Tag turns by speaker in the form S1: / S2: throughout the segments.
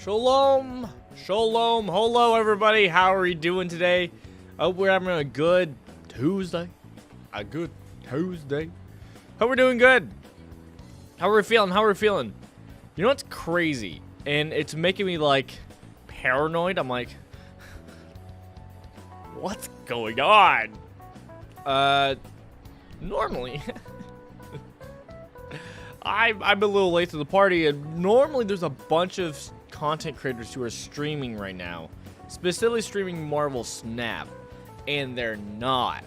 S1: Shalom, shalom, hello everybody. How are you doing today? Hope we're having a good Tuesday. Hope we're doing good. How are we feeling? You know what's crazy? And it's making me like paranoid. I'm like, what's going on? Normally I'm a little late to the party, and normally there's a bunch of content creators who are streaming right now, specifically streaming Marvel Snap, and they're not.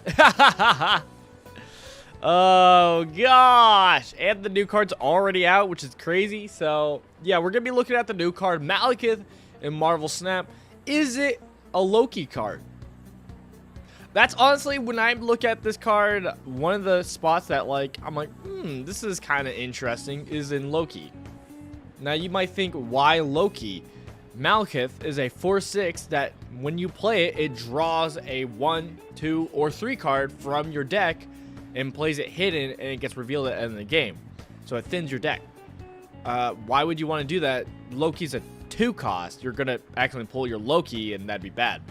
S1: Oh gosh, and the new card's already out, which is crazy. So yeah, we're gonna be looking at the new card Malekith in Marvel Snap. Is it a Loki card? That's honestly, when I look at this card, one of the spots that I'm like, this is kind of interesting, is in Loki. Now you might think, why Loki? Malekith is a 4/6 that when you play it, it draws a 1, 2, or 3 card from your deck and plays it hidden, and it gets revealed at the end of the game. So it thins your deck. Why would you want to do that? Loki's a 2 cost. You're going to accidentally pull your Loki, and that'd be bad.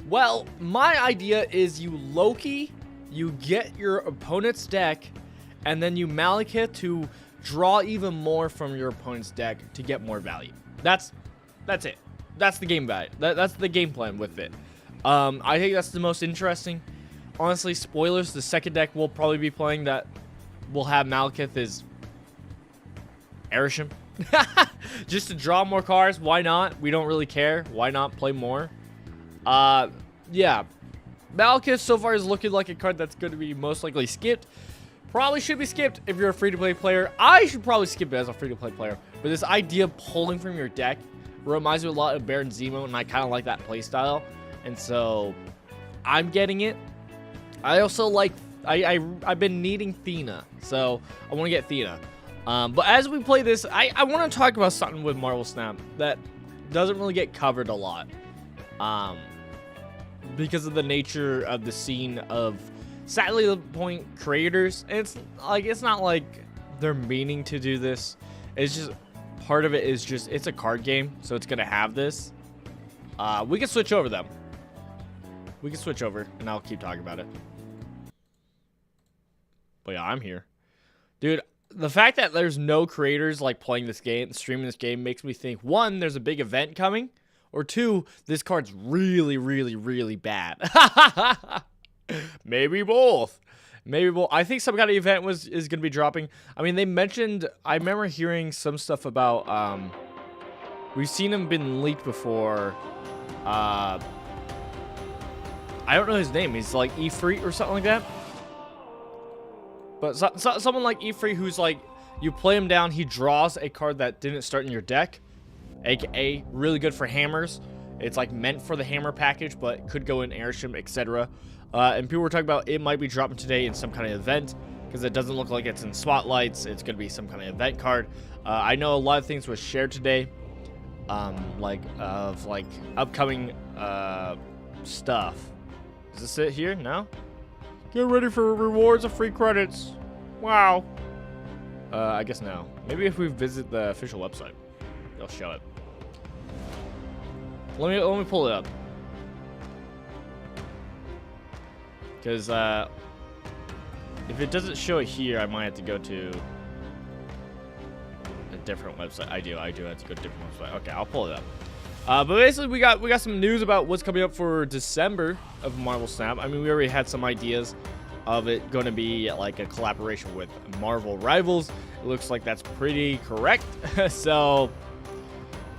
S1: Well, my idea is you Loki, you get your opponent's deck, and then you Malekith to draw even more from your opponent's deck to get more value. That's it. That's the game value. That's the game plan with it. I think that's the most interesting. Honestly, spoilers, the second deck we'll probably be playing that will have Malekith is Arishem. Just to draw more cards. Why not? We don't really care. Why not play more? Yeah. Malekith so far is looking like a card that's going to be most likely skipped. Probably should be skipped if you're a free-to-play player. I should probably skip it as a free-to-play player. But this idea of pulling from your deck reminds me a lot of Baron Zemo, and I kind of like that playstyle. And so, I'm getting it. I also like... I've been needing Thena, so I want to get Thena. But as we play this, I want to talk about something with Marvel Snap that doesn't really get covered a lot. Because of the nature of the scene of, sadly, the point creators. And it's not like they're meaning to do this. It's just part of it is just it's a card game, so it's gonna have this. We can switch over them. We can switch over, and I'll keep talking about it. But yeah, I'm here, dude. The fact that there's no creators like playing this game, streaming this game, makes me think, one, there's a big event coming. Or two, this card's really, really, really bad. Maybe both. Maybe both. I think some kind of event is going to be dropping. I mean, they mentioned... I remember hearing some stuff about... we've seen him been leaked before. I don't know his name. He's like Ifrit or something like that. But someone like Ifrit who's like... You play him down, he draws a card that didn't start in your deck. AKA really good for hammers. It's like meant for the hammer package, but could go in Airship, etc. And people were talking about it might be dropping today in some kind of event, because it doesn't look like it's in spotlights. It's going to be some kind of event card. I know a lot of things was shared today, like upcoming stuff. Is this it here? No. Get ready for rewards of free credits. Wow. I guess no. Maybe if we visit the official website, they'll show it. Let me pull it up. Because if it doesn't show it here, I might have to go to a different website. I do have to go to a different website. Okay, I'll pull it up. But basically, we got some news about what's coming up for December of Marvel Snap. I mean, we already had some ideas of it going to be like a collaboration with Marvel Rivals. It looks like that's pretty correct. So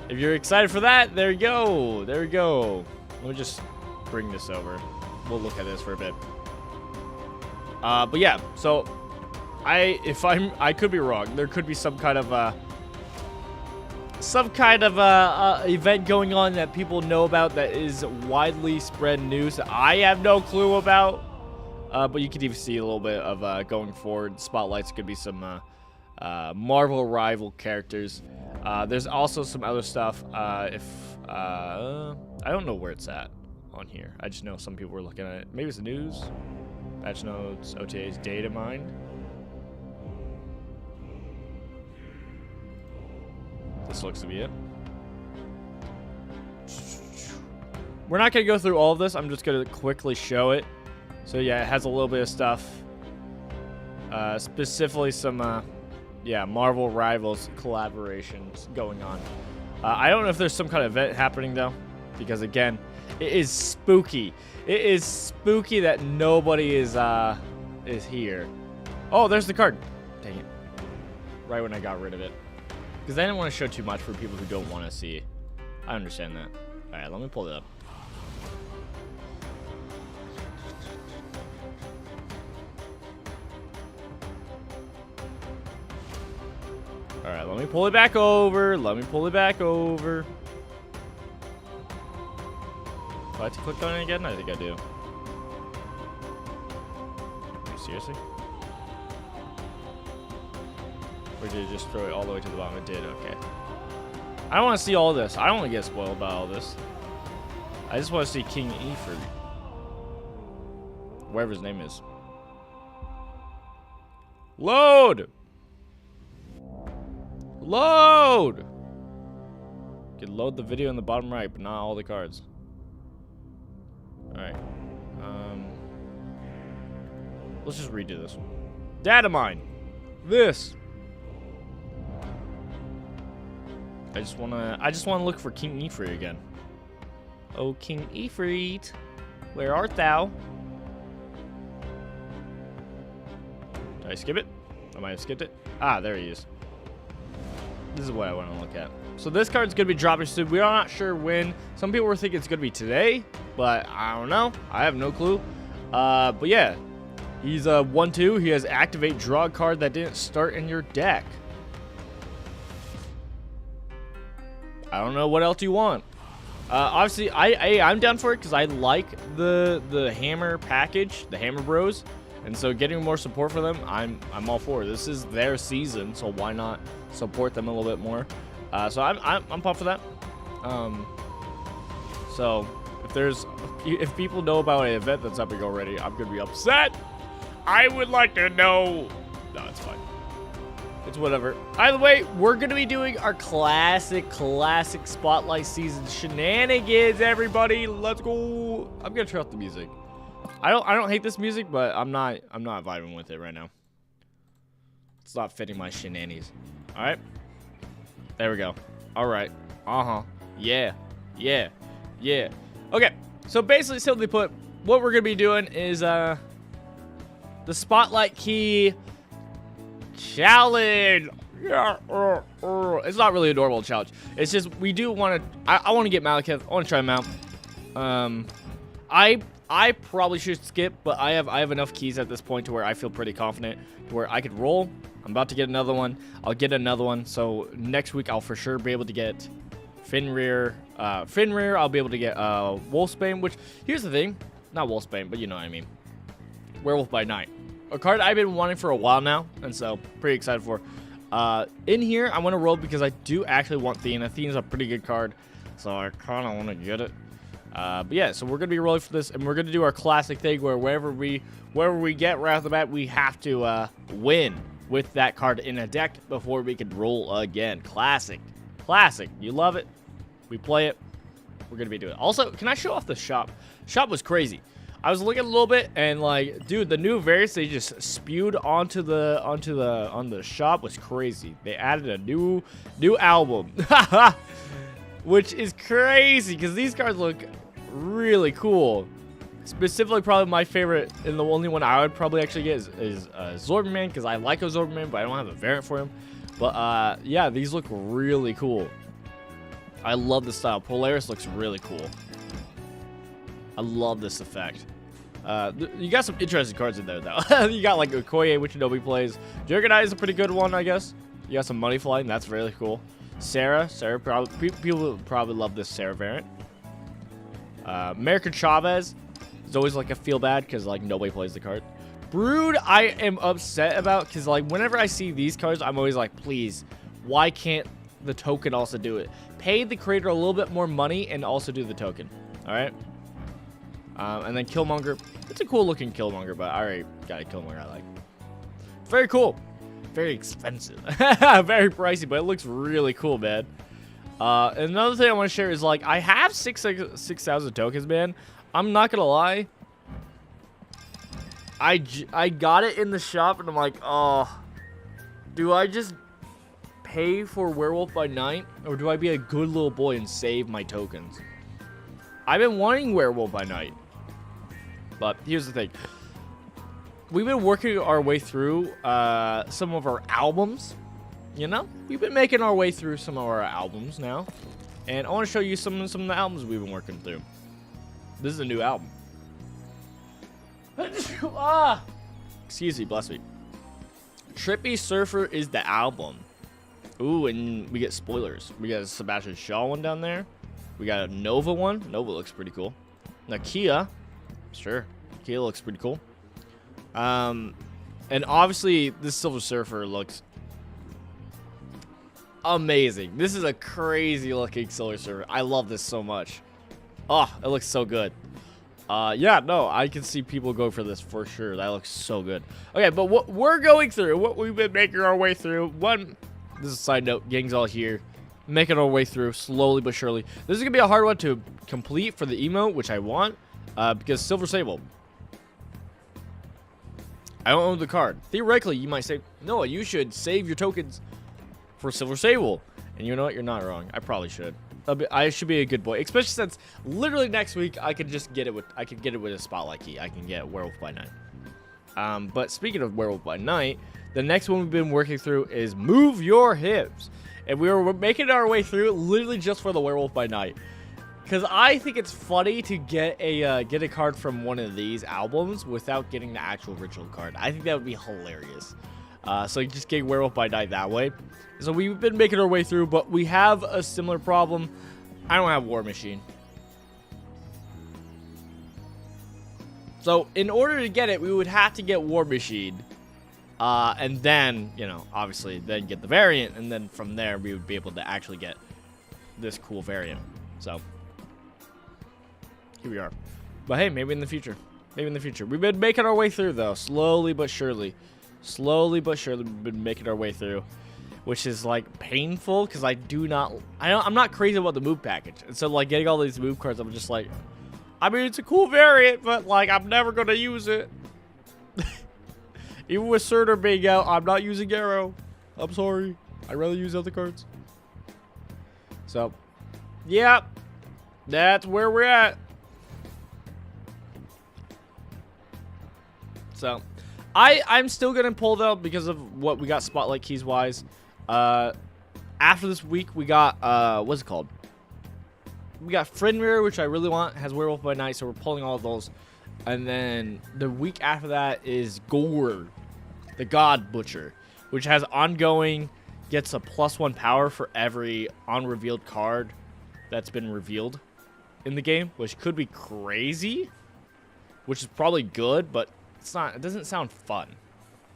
S1: if you're excited for that, there you go. There you go. Let me just bring this over. We'll look at this for a bit. But yeah, so I could be wrong. There could be some kind of event going on that people know about that is widely spread news that I have no clue about. But you could even see a little bit of going forward. Spotlights could be some Marvel rival characters. There's also some other stuff. I don't know where it's at on here. I just know some people were looking at it. Maybe it's the news. Patch notes, OTAs, data mine. This looks to be it. we're not going to go through all of this. I'm just going to quickly show it. So, yeah, it has a little bit of stuff. Specifically some, yeah, Marvel Rivals collaborations going on. I don't know if there's some kind of event happening, though. Because, again, it is spooky. It is spooky that nobody is here. Oh, there's the card. Dang it. Right when I got rid of it. Because I didn't want to show too much for people who don't want to see. I understand that. Alright, let me pull it up. Alright, let me pull it back over. Let me pull it back over. Do I have to click on it again? I think I do. Seriously? Or did it just throw it all the way to the bottom? It did, okay. I don't want to see all this. I don't want to get spoiled by all this. I just want to see King Ephraim. Whatever his name is. Load! Load! You can load the video in the bottom right, but not all the cards. Alright. Let's just redo this. Data mine. This. I just wanna look for King Ephraim again. Oh, King Ephraim, where art thou? Did I skip it? I might have skipped it. Ah, there he is. This is what I want to look at. So this card's gonna be dropping soon. We are not sure when. Some people were thinking it's gonna be today, but I don't know. I have no clue. But yeah, he's a 1/2. He has activate, draw a card that didn't start in your deck. I don't know what else you want. Obviously, I'm down for it because I like the Hammer package, the Hammer Bros, and so getting more support for them, I'm all for. This is their season, so why not support them a little bit more? So I'm pumped for that. So if people know about an event that's happening already, I'm gonna be upset. I would like to know. No, it's fine. It's whatever. Either way, we're gonna be doing our classic Spotlight season shenanigans, everybody. Let's go. I'm gonna turn off the music. I don't hate this music, but I'm not vibing with it right now. It's not fitting my shenanigans. All right. There we go. All right. Yeah. Okay. So basically, simply put, what we're gonna be doing is the Spotlight Key challenge. It's not really a normal challenge. It's just we do want to. I want to get Malekith. I want to try him out. I probably should skip, but I have enough keys at this point to where I feel pretty confident to where I could roll. I'm about to get another one. I'll get another one. So next week I'll for sure be able to get Fenrir. I'll be able to get Wolfsbane. Which here's the thing, not Wolfsbane, but you know what I mean. Werewolf by Night. A card I've been wanting for a while now, and so pretty excited for. In here, I want to roll because I do actually want Thena. Thena's a pretty good card, so I kind of want to get it. But yeah, so we're gonna be rolling for this, and we're gonna do our classic thing where wherever we get right off the bat, we have to win with that card in a deck before we can roll again. Classic. You love it. We play it. We're gonna be doing it. Also, can I show off the shop? Shop was crazy. I was looking a little bit, and like, dude, the new variants they just spewed on the shop was crazy. They added a new album, which is crazy because these cards look really cool. Specifically, probably my favorite and the only one I would probably actually get is Zorbaman, because I like a Zorbaman, but I don't have a variant for him. But yeah, these look really cool. I love the style. Polaris looks really cool. I love this effect. You got some interesting cards in there, though. You got like Okoye, which nobody plays. Juggernaut is a pretty good one, I guess. You got some Money Flight, and that's really cool. Sarah, people probably love this Sarah variant. American Chavez is always like a feel bad because like nobody plays the card. Brood, I am upset about because like whenever I see these cards, I'm always like, please, why can't the token also do it? Pay the creator a little bit more money and also do the token. All right. And then Killmonger. It's a cool looking Killmonger, but I already got a Killmonger I like. Very cool. Very expensive. Very pricey, but it looks really cool, man. Another thing I want to share is, like, I have 6,000 tokens, man. I'm not gonna lie. I got it in the shop, and I'm like, oh, do I just pay for Werewolf by Night, or do I be a good little boy and save my tokens? I've been wanting Werewolf by Night, but here's the thing. We've been working our way through some of our albums. You know, we've been making our way through some of our albums now, and I want to show you some of the albums we've been working through. This is a new album. Excuse me, bless me. Trippy Surfer is the album. Ooh, and we get spoilers. We got a Sebastian Shaw one down there. We got a Nova one. Nova looks pretty cool. Nakia, sure, Kia looks pretty cool. And obviously this Silver Surfer looks amazing. This is a crazy looking Silver Surfer. I love this so much. Oh, it looks so good. Yeah, no, I can see people go for this for sure. That looks so good. Okay, but what we're going through, what we've been making our way through, one, this is a side note, gang's all here, making our way through slowly but surely. This is gonna be a hard one to complete for the emote, which I want, because Silver Sable. I don't own the card. Theoretically, you might say, no, you should save your tokens for Silver Sable. And you know what? You're not wrong. I probably should. I should be a good boy, especially since literally next week I could just get it with a spotlight key. I can get Werewolf by Night. But speaking of Werewolf by Night, the next one we've been working through is Move Your Hips, and we're making our way through it literally just for the Werewolf by Night. Because I think it's funny to get a card from one of these albums without getting the actual ritual card. I think that would be hilarious. So you just get Werewolf by Night that way. So we've been making our way through, but we have a similar problem. I don't have War Machine. So in order to get it, we would have to get War Machine. And then, you know, obviously then get the variant. And then from there, we would be able to actually get this cool variant. So here we are. But hey, maybe in the future. Maybe in the future. We've been making our way through, though. Slowly but surely. Slowly but surely, we've been making our way through. Which is, like, painful. Because I'm not crazy about the move package. And so, like, getting all these move cards, I'm just like, I mean, it's a cool variant. But, like, I'm never going to use it. Even with Surtur being out, I'm not using Arrow. I'm sorry. I'd rather use other cards. So, yeah. That's where we're at. So, I'm still going to pull, though, because of what we got Spotlight Keys wise. After this week, we got, what's it called? We got Fenrir, which I really want, has Werewolf by Night, so we're pulling all of those. And then the week after that is Gore, the God Butcher, which has ongoing, gets a +1 power for every unrevealed card that's been revealed in the game, which could be crazy, which is probably good, but it's not. It doesn't sound fun.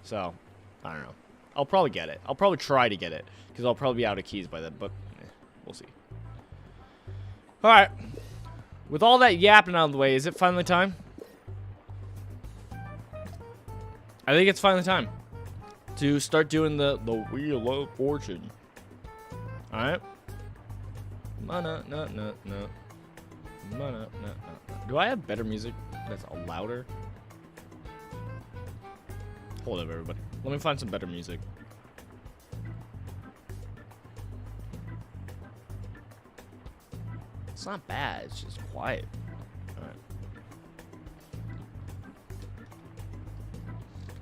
S1: So, I don't know. I'll probably get it. I'll probably try to get it, because I'll probably be out of keys by then, but we'll see. Alright. With all that yapping out of the way, is it finally time? I think it's finally time to start doing the Wheel of Fortune. Alright? Do I have better music that's louder? Hold up, everybody. Let me find some better music. It's not bad. It's just quiet. Alright.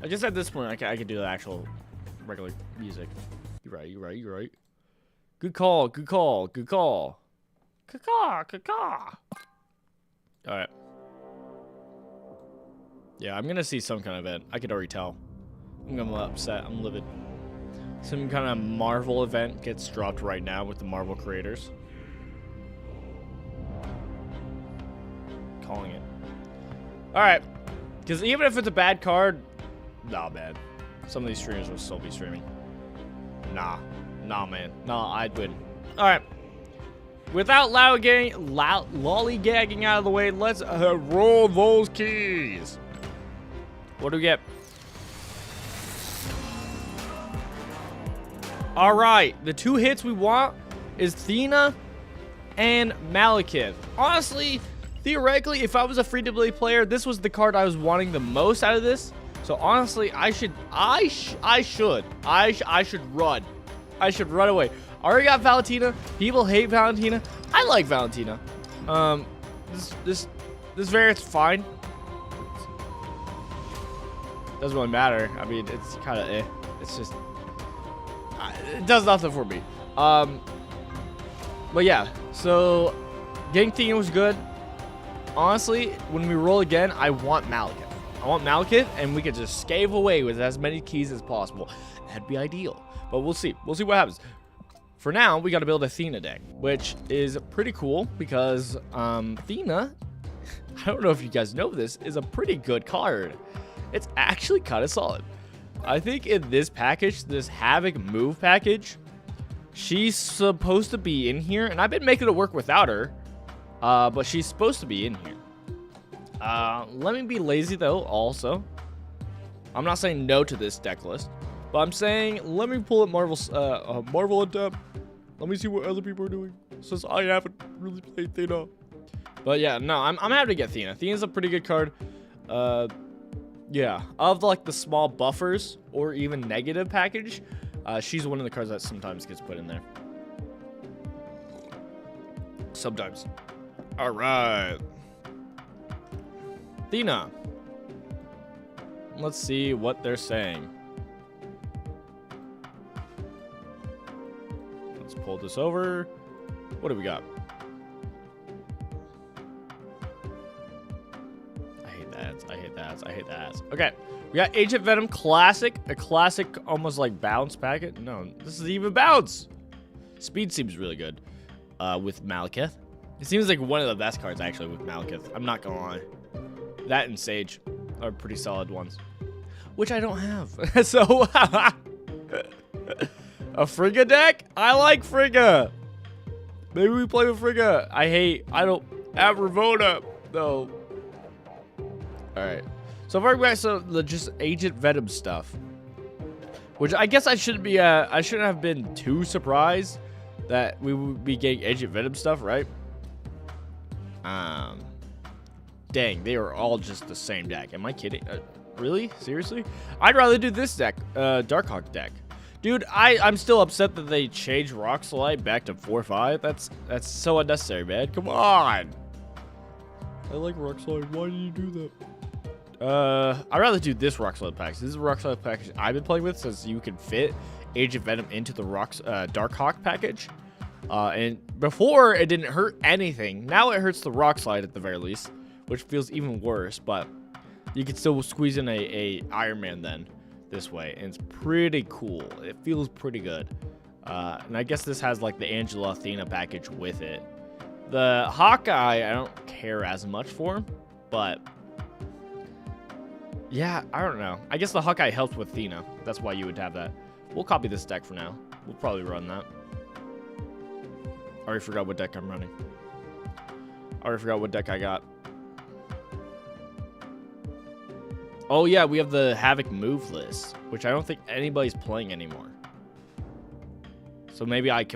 S1: I guess at this point, I could do the actual regular music. You're right. Good call. Alright. Yeah, I'm gonna see some kind of event. I could already tell. I'm gonna be upset. I'm livid. Some kind of Marvel event gets dropped right now with the Marvel creators. Calling it. Alright. Because even if it's a bad card, nah, man. Some of these streamers will still be streaming. Nah, man. Nah, I'd win. Alright. Without lollygagging out of the way, let's roll those keys. What do we get? Alright, the 2 hits we want is Thena and Malekith. Honestly, theoretically, if I was a free-to-play player, this was the card I was wanting the most out of this. So honestly, I should run. I should run away. I already got Valentina. People hate Valentina. I like Valentina. This variant's fine. Doesn't really matter. I mean, it's kind of It's just it does nothing for me. But yeah. So getting Thena was good. Honestly, when we roll again, I want Malekith. I want Malekith, and we could just scave away with as many keys as possible. That'd be ideal. But we'll see. We'll see what happens. For now, we got to build a Thena deck, which is pretty cool because Thena, I don't know if you guys know this, is a pretty good card. It's actually kind of solid. I think in this package, this Havoc move package, she's supposed to be in here, and I've been making it work without her, but she's supposed to be in here. Let me be lazy though. Also, I'm not saying no to this deck list, but I'm saying let me pull up Marvel Adept. Let me see what other people are doing since I haven't really played Thena. But yeah, no, I'm happy to get Thena. Thena's a pretty good card. Yeah, of like the small buffers or even negative package, she's one of the cards that sometimes gets put in there. Sometimes. All right. Thena. Let's see what they're saying. Let's pull this over. What do we got? I hate that. I hate that. I hate that. Okay. We got Agent Venom Classic. A classic almost like bounce packet. No, this is even bounce. Speed seems really good with Malekith. It seems like one of the best cards actually with Malekith. I'm not gonna lie. That and Sage are pretty solid ones, which I don't have. So, a Frigga deck? I like Frigga. Maybe we play with Frigga. I don't have Ravona, though. Alright. So far, we got just Agent Venom stuff. Which I guess I shouldn't have been too surprised that we would be getting Agent Venom stuff, right? Dang, they are all just the same deck. Am I kidding? Really? Seriously? I'd rather do this deck, Darkhawk deck. Dude, I'm still upset that they changed Rock Slide back to 4/5. That's so unnecessary, man. Come on. I like Rock Slide. Why did you do that? I'd rather do this Rock Slide package. This is a Rock Slide package I've been playing with since you can fit Agent Venom into the Darkhawk package. And before, it didn't hurt anything. Now it hurts the Rock Slide at the very least, which feels even worse, but you can still squeeze in a Iron Man then this way, and it's pretty cool. It feels pretty good. And I guess this has like the Angela Athena package with it. The Hawkeye, I don't care as much for, but yeah, I don't know. I guess the Hawkeye helps with Athena. That's why you would have that. We'll copy this deck for now. We'll probably run that. I already forgot what deck I'm running. I already forgot what deck I got. Oh yeah, we have the Havoc move list, which I don't think anybody's playing anymore. So maybe I do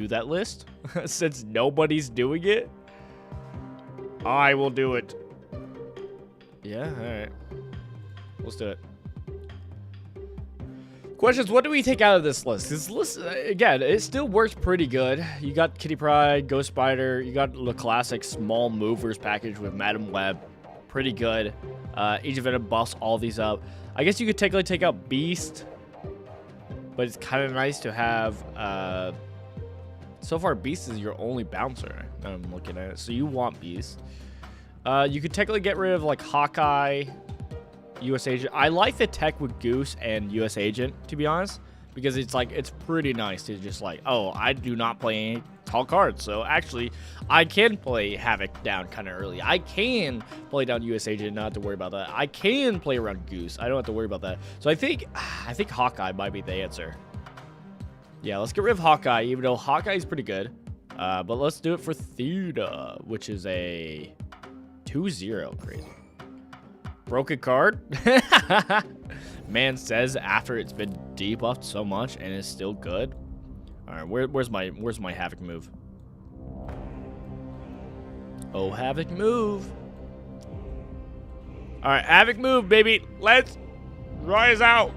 S1: that list since nobody's doing it. I will do it. Yeah, all right. Let's do it. Questions, what do we take out of this list? This list, again, it still works pretty good. You got Kitty Pryde, Ghost Spider, you got the classic small movers package with Madam Web. Pretty good. Agent Venom buffs all these up. I guess you could technically take out Beast, but it's kind of nice to have. So far, Beast is your only bouncer. I'm looking at it, so you want Beast. You could technically get rid of like Hawkeye, US Agent. I like the tech with Goose and US Agent, to be honest, because it's like it's pretty nice to just like, oh, I do not play any tall cards, so actually I can play Havoc down kind of early. I can play down US Agent, not have to worry about that. I can play around Goose. I don't have to worry about that. So I think Hawkeye might be the answer. Yeah, let's get rid of Hawkeye, even though Hawkeye is pretty good. But let's do it for Theta, which is a 2/0. Crazy. Broken card. Man says after it's been debuffed so much and is still good. All right, where's my Havoc move? Oh, Havoc move. All right, Havoc move, baby. Let's rise out.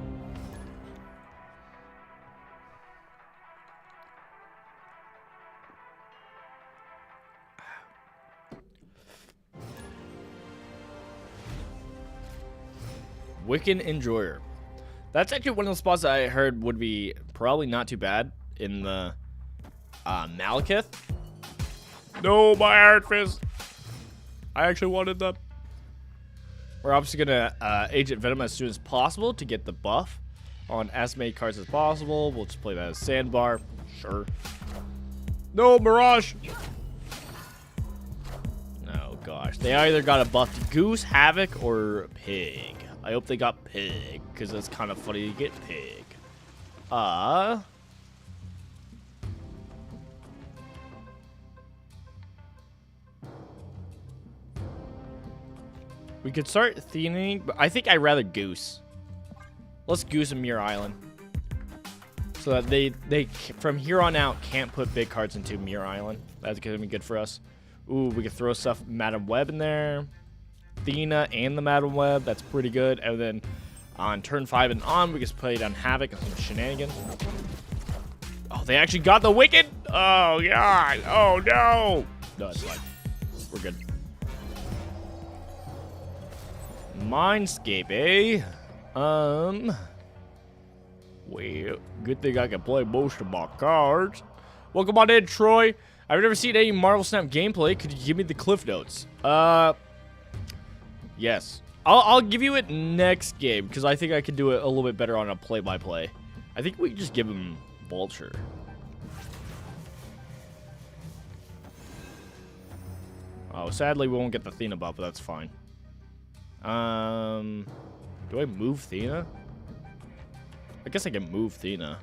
S1: Wiccan Enjoyer. That's actually one of the spots that I heard would be probably not too bad in the Malekith. No, my Iron Fist. I actually wanted that. We're obviously going to Agent Venom as soon as possible to get the buff on as many cards as possible. We'll just play that as Sandbar. Sure. No, Mirage. Oh, gosh. They either got a buffed Goose, Havoc, or Pig. I hope they got Pig, because it's kind of funny to get Pig. We could start theming, but I think I'd rather Goose. Let's Goose and Muir Island. So that they from here on out can't put big cards into Muir Island. That's going to be good for us. Ooh, we could throw stuff Madam Web in there. Athena and the Madam Web. That's pretty good. And then on turn 5 and on, we just play down Havoc and some shenanigans. Oh, they actually got the Wicked. Oh, God. Oh, no. No, it's fine. We're good. Mindscape, eh? Well, good thing I can play most of my cards. Welcome on in, Troy. I've never seen any Marvel Snap gameplay. Could you give me the cliff notes? Yes. I'll give you it next game, because I think I can do it a little bit better on a play-by-play. I think we can just give him Vulture. Oh, sadly, we won't get the Athena buff, but that's fine. Do I move Athena? I guess I can move Athena.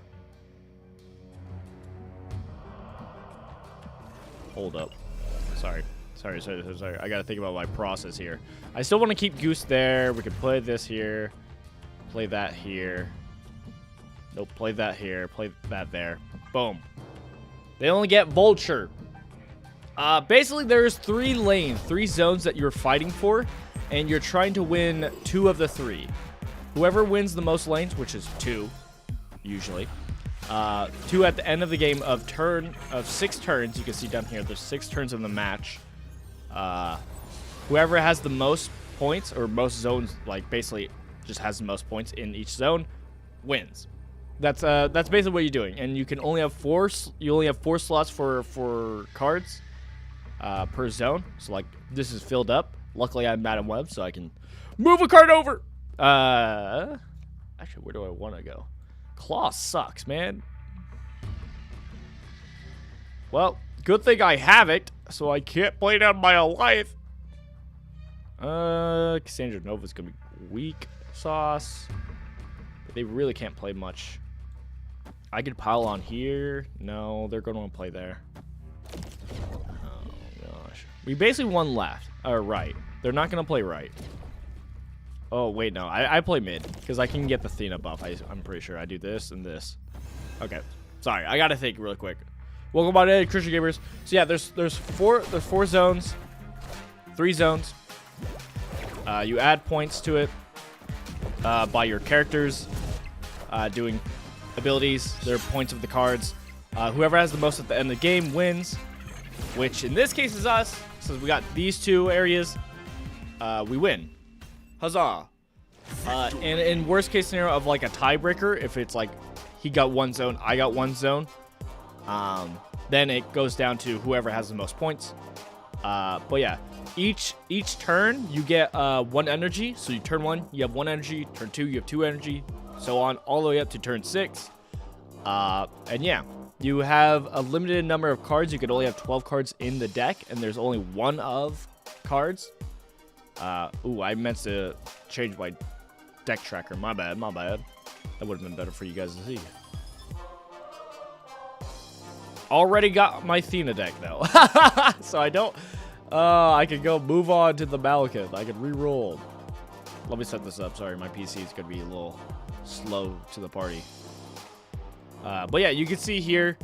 S1: Hold up. Sorry. Sorry. I gotta think about my process here. I still want to keep Goose there. We could play this here. Play that here. Nope, play that here. Play that there. Boom. They only get Vulture. Basically, there's 3 lanes, 3 zones that you're fighting for, and you're trying to win 2 of the 3. Whoever wins the most lanes, which is 2, usually. 2 at the end of the game of 6 turns. You can see down here, there's 6 turns in the match. Whoever has the most points, or most zones, like basically just has the most points in each zone, wins. That's basically what you're doing, and you can only have 4. You only have 4 slots for cards per zone. So like this is filled up. Luckily, I have Madam Web, so I can move a card over. Actually, where do I want to go? Claw sucks, man. Well, good thing I have it, so I can't play down my life. Cassandra Nova's gonna be weak sauce. But they really can't play much. I could pile on here. No, they're gonna want to play there. Oh gosh. We basically won left. Or right. They're not gonna play right. Oh wait, no. I play mid because I can get the Athena buff. I'm pretty sure I do this and this. Okay. Sorry, I gotta think really quick. Welcome on in, Christian Gamers. So yeah, there's 4 zones, 3 zones. You add points to it by your characters doing abilities. There are points of the cards. Whoever has the most at the end of the game wins, which in this case is us. Since we got these 2 areas, we win. Huzzah! And in worst case scenario of like a tiebreaker, if it's like he got 1 zone, I got 1 zone, then it goes down to whoever has the most points. But yeah, each turn you get 1 energy. So you turn 1, you have 1 energy. Turn 2, you have 2 energy. So on all the way up to turn 6. And yeah, you have a limited number of cards. You could only have 12 cards in the deck, and there's only 1 of cards. Ooh, I meant to change my deck tracker. My bad. That would have been better for you guys to see. Already got my Athena deck though. So I don't I could go move on to the Malekith. I could re-roll. Let me set this up. Sorry, my PC is gonna be a little slow to the party. But yeah, you can see here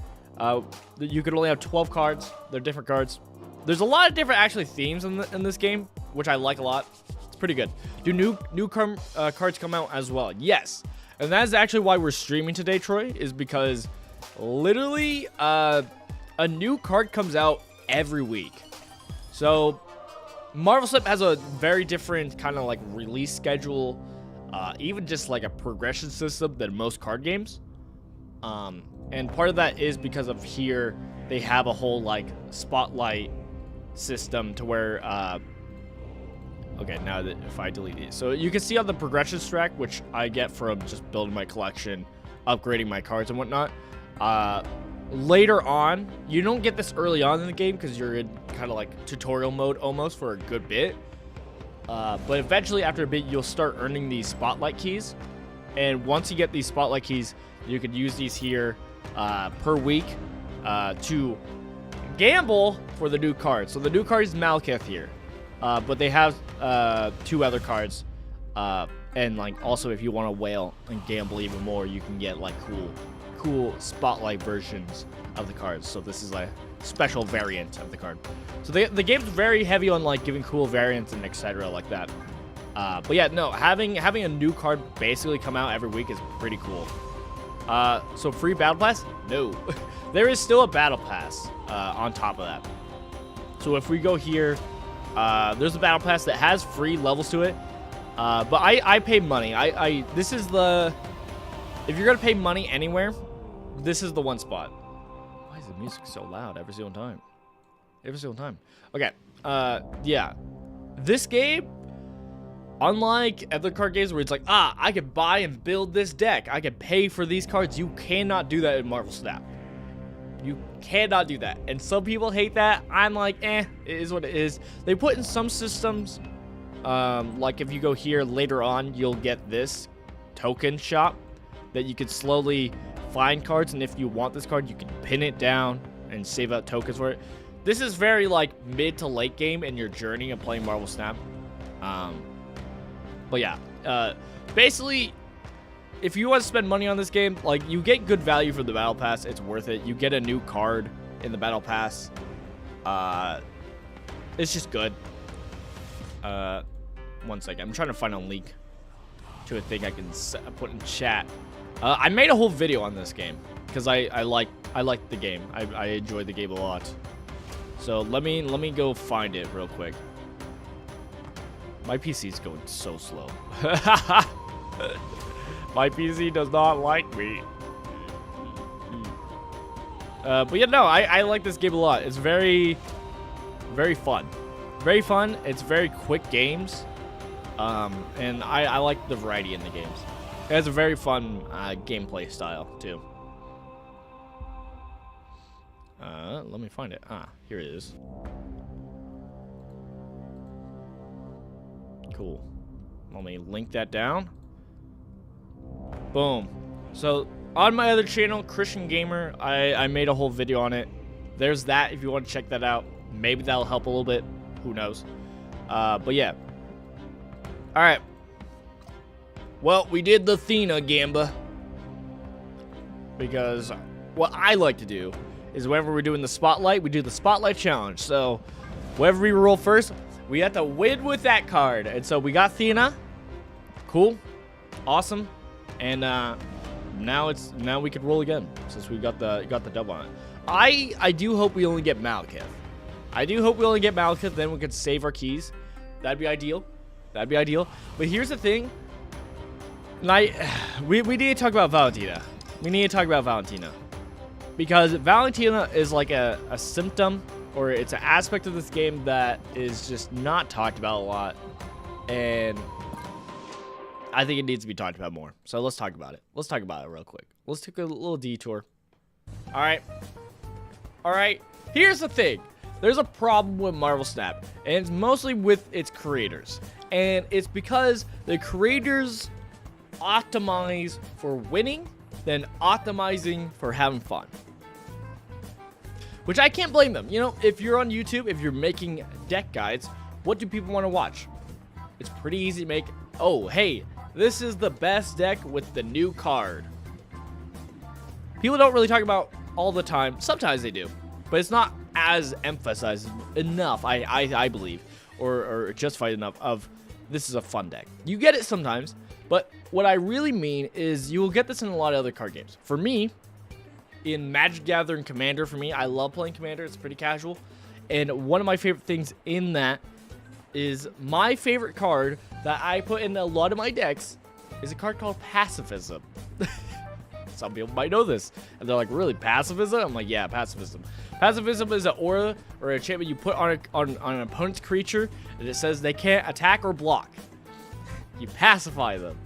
S1: You could only have 12 cards. They're different cards. There's a lot of different actually themes in this game, which I like a lot. It's pretty good. Do new cards come out as well? Yes. And that is actually why we're streaming today, Troy, is because literally a new card comes out every week. So Marvel Snap has a very different kind of like release schedule, even just like a progression system than most card games. And part of that is because of here they have a whole like spotlight system to where okay, now that if I delete these, so you can see on the progression track, which I get from just building my collection, upgrading my cards and whatnot. Later on, you don't get this early on in the game because you're in kind of like tutorial mode almost for a good bit. But eventually, after a bit, you'll start earning these spotlight keys. And once you get these spotlight keys, you can use these here per week to gamble for the new card. So the new card is Malekith here. But they have 2 other cards. And like also if you want to whale and gamble even more, you can get like cool spotlight versions of the cards. So this is like special variant of the card. So the game's very heavy on like giving cool variants and etc. like that. But yeah, no, having a new card basically come out every week is pretty cool. So free battle pass? No. There is still a battle pass on top of that. So if we go here, there's a battle pass that has free levels to it. But I pay money. This is the, if you're gonna pay money anywhere, this is the one spot. Why is the music so loud every single time? Every single time. Okay. Yeah. This game, unlike other card games where it's like, I could buy and build this deck, I could pay for these cards, you cannot do that in Marvel Snap. You cannot do that. And some people hate that. I'm like, it is what it is. They put in some systems, like if you go here later on, you'll get this token shop that you could slowly find cards. And if you want this card, you can pin it down and save out tokens for it. This is very like mid to late game in your journey of playing Marvel Snap. But yeah, basically, if you want to spend money on this game, like you get good value for the battle pass. It's worth it. You get a new card in the battle pass. It's just good. 1 second. I'm trying to find a link to a thing I can put in chat. I made a whole video on this game because I like the game. I enjoy the game a lot. So let me go find it real quick. My PC is going so slow. My PC does not like me. But yeah, no, I like this game a lot. It's very, very fun. Very fun. It's very quick games. And I like the variety in the games. It has a very fun gameplay style, too. Let me find it. Here it is. Cool. Let me link that down. Boom. So on my other channel, Christian Gamer, I made a whole video on it. There's that if you want to check that out. Maybe that'll help a little bit. Who knows? But yeah. All right. Well, we did the Athena Gamba. Because what I like to do is whenever we're doing the spotlight, we do the spotlight challenge. So whenever we roll first, we have to win with that card. And so we got Athena. Cool. Awesome. And now we could roll again since we got the double on it. I do hope we only get Malekith. I do hope we only get Malekith, then we could save our keys. That'd be ideal. That'd be ideal. But here's the thing. We need to talk about Valentina. We need to talk about Valentina. Because Valentina is like a symptom, or it's an aspect of this game that is just not talked about a lot. And I think it needs to be talked about more. So let's talk about it. Let's talk about it real quick. Let's take a little detour. All right. All right. Here's the thing. There's a problem with Marvel Snap, and it's mostly with its creators. And it's because the creators optimize for winning than optimizing for having fun. Which I can't blame them. You know, if you're on YouTube, if you're making deck guides, what do people want to watch? It's pretty easy to make, oh, hey, this is the best deck with the new card. People don't really talk about all the time. Sometimes they do, but it's not as emphasized enough, I believe, or justified enough of this is a fun deck. You get it sometimes, but what I really mean is you will get this in a lot of other card games. For me, in Magic Gathering Commander, I love playing Commander. It's pretty casual. And one of my favorite things in that is my favorite card that I put in a lot of my decks is a card called Pacifism. Some people might know this. And they're like, really, pacifism? I'm like, yeah, pacifism. Pacifism is an aura or a enchantment you put on an opponent's creature, and it says they can't attack or block. You pacify them.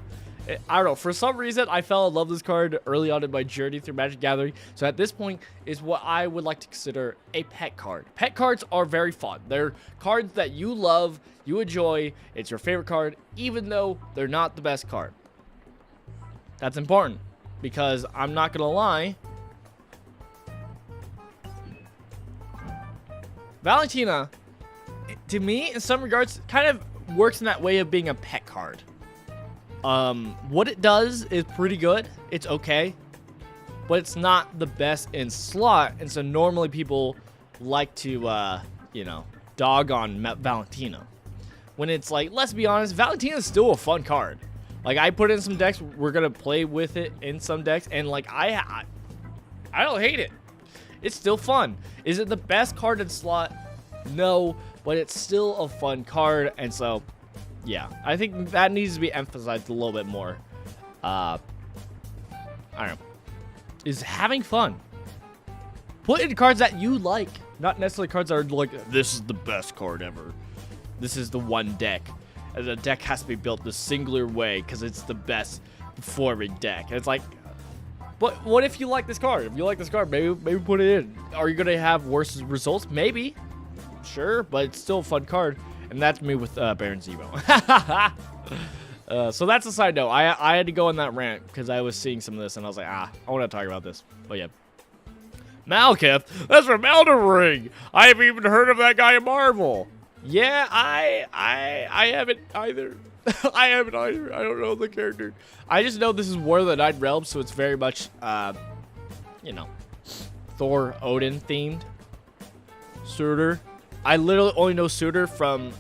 S1: I don't know. For some reason, I fell in love with this card early on in my journey through Magic Gathering. So at this point is what I would like to consider a pet card. Pet cards are very fun. They're cards that you love, you enjoy. It's your favorite card, even though they're not the best card. That's important because I'm not going to lie. Valentina, to me, in some regards, kind of works in that way of being a pet card. What it does is pretty good. It's okay, but it's not the best in slot, and so normally people like to, dog on Valentina. When it's like, let's be honest, Valentina is still a fun card. Like, I put in some decks, we're gonna play with it in some decks, and like, I don't hate it. It's still fun. Is it the best card in slot? No, but it's still a fun card, and so, yeah, I think that needs to be emphasized a little bit more. I don't know. Is having fun. Put in cards that you like, not necessarily cards that are like, this is the best card ever. This is the one deck. And the deck has to be built the singular way because it's the best performing deck. And it's like, but what if you like this card? If you like this card, maybe put it in. Are you gonna have worse results? Maybe. Sure, but it's still a fun card. And that's me with Baron Zemo. So that's a side note. I had to go on that rant because I was seeing some of this and I was like, I want to talk about this. But yeah. Malekith? That's from Elden Ring. I haven't even heard of that guy in Marvel. Yeah, I haven't either. I haven't either. I don't know the character. I just know this is War of the Nine Realms, so it's very much, Thor, Odin themed. Surtur. I literally only know Surtur from,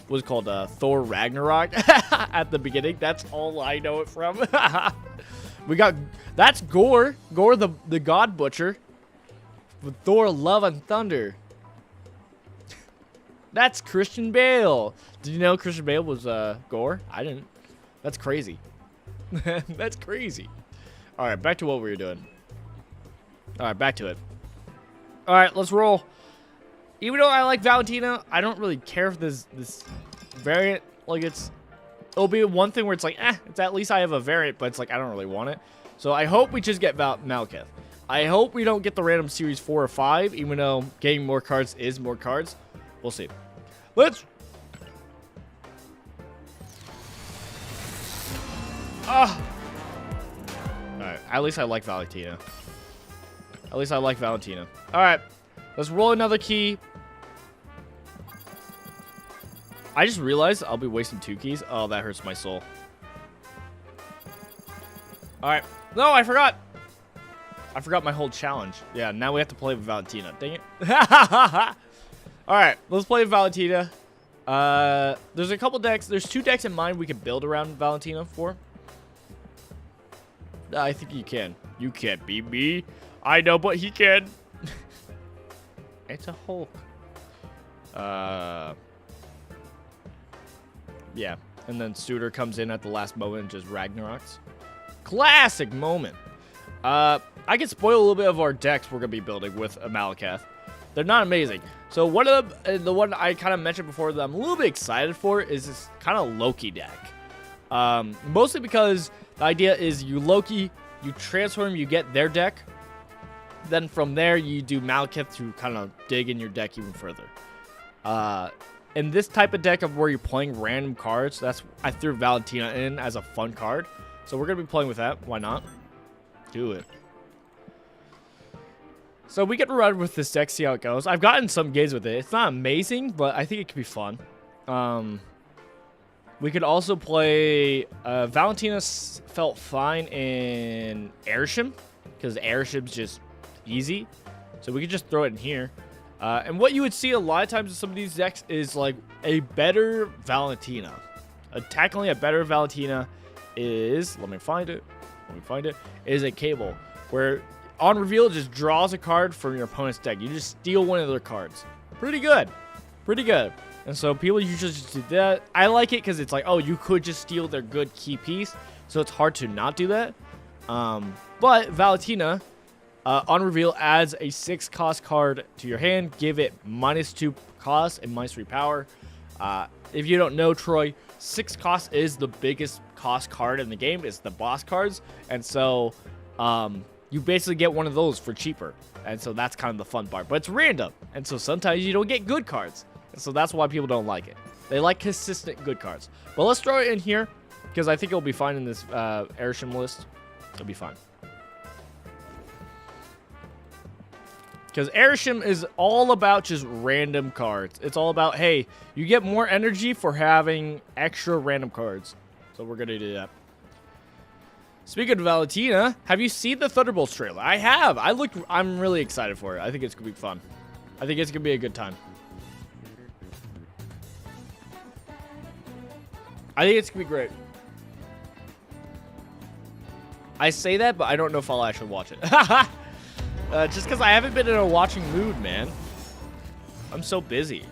S1: what's it called, Thor Ragnarok at the beginning. That's all I know it from. That's Gore. Gore the God Butcher. With Thor, Love, and Thunder. That's Christian Bale. Did you know Christian Bale was Gore? I didn't. That's crazy. That's crazy. All right, back to what we were doing. All right, back to it. All right, let's roll. Even though I like Valentina, I don't really care if this variant, like, it'll be one thing where it's like, it's at least I have a variant, but it's like I don't really want it. So I hope we just get Malekith. I hope we don't get the random series 4 or 5, even though getting more cards is more cards. We'll see. Let's. Alright, at least I like Valentina. Alright, let's roll another key. I just realized I'll be wasting 2 keys. Oh, that hurts my soul. Alright. No, I forgot. I forgot my whole challenge. Yeah, now we have to play with Valentina. Dang it. Alright, let's play with Valentina. There's a couple decks. There's 2 decks in mind we can build around Valentina for. I think you can. You can't beat me. I know, but he can. It's a Hulk. Yeah. And then Surtur comes in at the last moment and just Ragnaroks. Classic moment. I can spoil a little bit of our decks we're going to be building with Malekith. They're not amazing. So one of them, the one I kind of mentioned before that I'm a little bit excited for is this kind of Loki deck. Mostly because the idea is you Loki, you transform, you get their deck. Then from there, you do Malekith to kind of dig in your deck even further. In this type of deck of where you're playing random cards, I threw Valentina in as a fun card. So we're going to be playing with that. Why not? Do it. So we get to run with this deck, see how it goes. I've gotten some games with it. It's not amazing, but I think it could be fun. We could also play... Valentina felt fine in Airship, because Airship's just easy. So we could just throw it in here. And what you would see a lot of times in some of these decks is like a better Valentina. Technically, a better Valentina is, let me find it, is a cable where on reveal it just draws a card from your opponent's deck. You just steal one of their cards. Pretty good. Pretty good. And so people usually just do that. I like it because it's like, oh, you could just steal their good key piece. So it's hard to not do that. But Valentina, on reveal, adds a 6-cost card to your hand. Give it -2 cost and -3 power. If you don't know, Troy, 6 cost is the biggest cost card in the game. It's the boss cards. And so you basically get one of those for cheaper. And so that's kind of the fun part. But it's random. And so sometimes you don't get good cards. And so that's why people don't like it. They like consistent good cards. But let's throw it in here because I think it'll be fine in this Airshim list. It'll be fine. Because Airshim is all about just random cards. It's all about, hey, you get more energy for having extra random cards. So we're going to do that. Speaking of Valentina, have you seen the Thunderbolts trailer? I have. I'm really excited for it. I think it's going to be fun. I think it's going to be a good time. I think it's going to be great. I say that, but I don't know if I'll actually watch it. Just because I haven't been in a watching mood, man. I'm so busy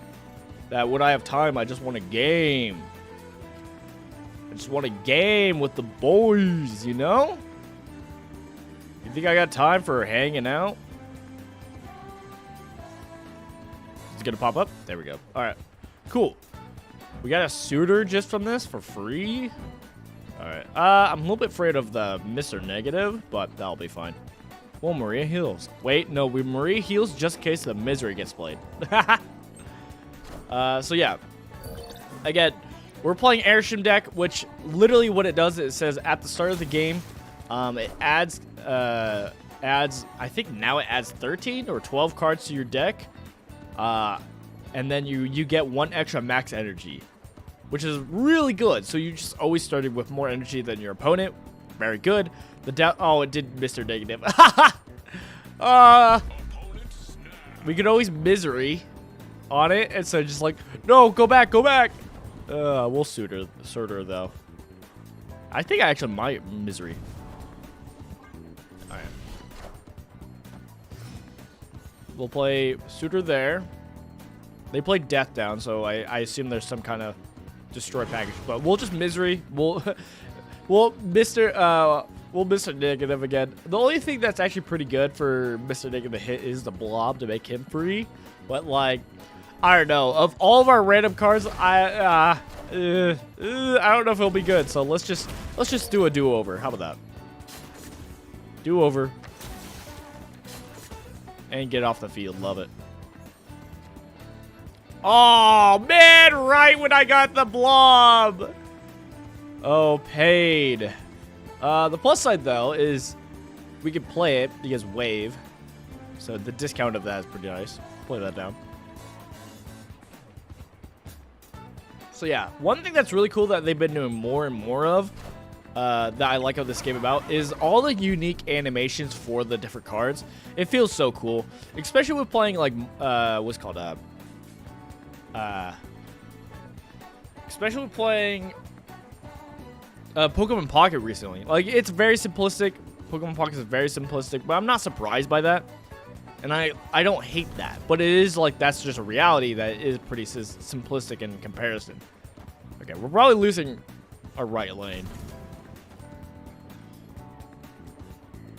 S1: that when I have time, I just want a game. I just want a game with the boys, you know? You think I got time for hanging out? It's gonna pop up? There we go. Alright. Cool. We got a suitor just from this for free. Alright. I'm a little bit afraid of the Mr. Negative, but that'll be fine. Well, Maria heals. Wait, no, Maria heals just in case the Misery gets played. So yeah. Again, we're playing Airshim deck, which literally what it does is it says at the start of the game, it adds, I think now it adds 13 or 12 cards to your deck. And then you get 1 extra max energy, which is really good. So you just always started with more energy than your opponent. Very good. Oh, it did Mr. Negative. We could always Misery on it, and so just like, no, go back, go back. We'll suitor though. I think I actually might Misery. All right. We'll play suitor there. They play Death down, so I assume there's some kind of destroy package. But we'll just Misery. We'll Mr. Negative again. The only thing that's actually pretty good for Mr. Negative to hit is the blob to make him free. But like, I don't know. Of all of our random cards, I don't know if it'll be good. So let's just do a do-over. How about that? Do-over. And get off the field. Love it. Oh, man, right when I got the blob. Oh, paid. The plus side, though, is we can play it because wave. So the discount of that is pretty nice. Play that down. So yeah, one thing that's really cool that they've been doing more and more of, that I like of this game about, is all the unique animations for the different cards. It feels so cool, especially with playing like what's called especially with playing Pokemon Pocket recently. Like, it's very simplistic. Pokemon Pocket is very simplistic, but I'm not surprised by that. And I don't hate that. But it is like, that's just a reality that is pretty simplistic in comparison. Okay, we're probably losing our right lane.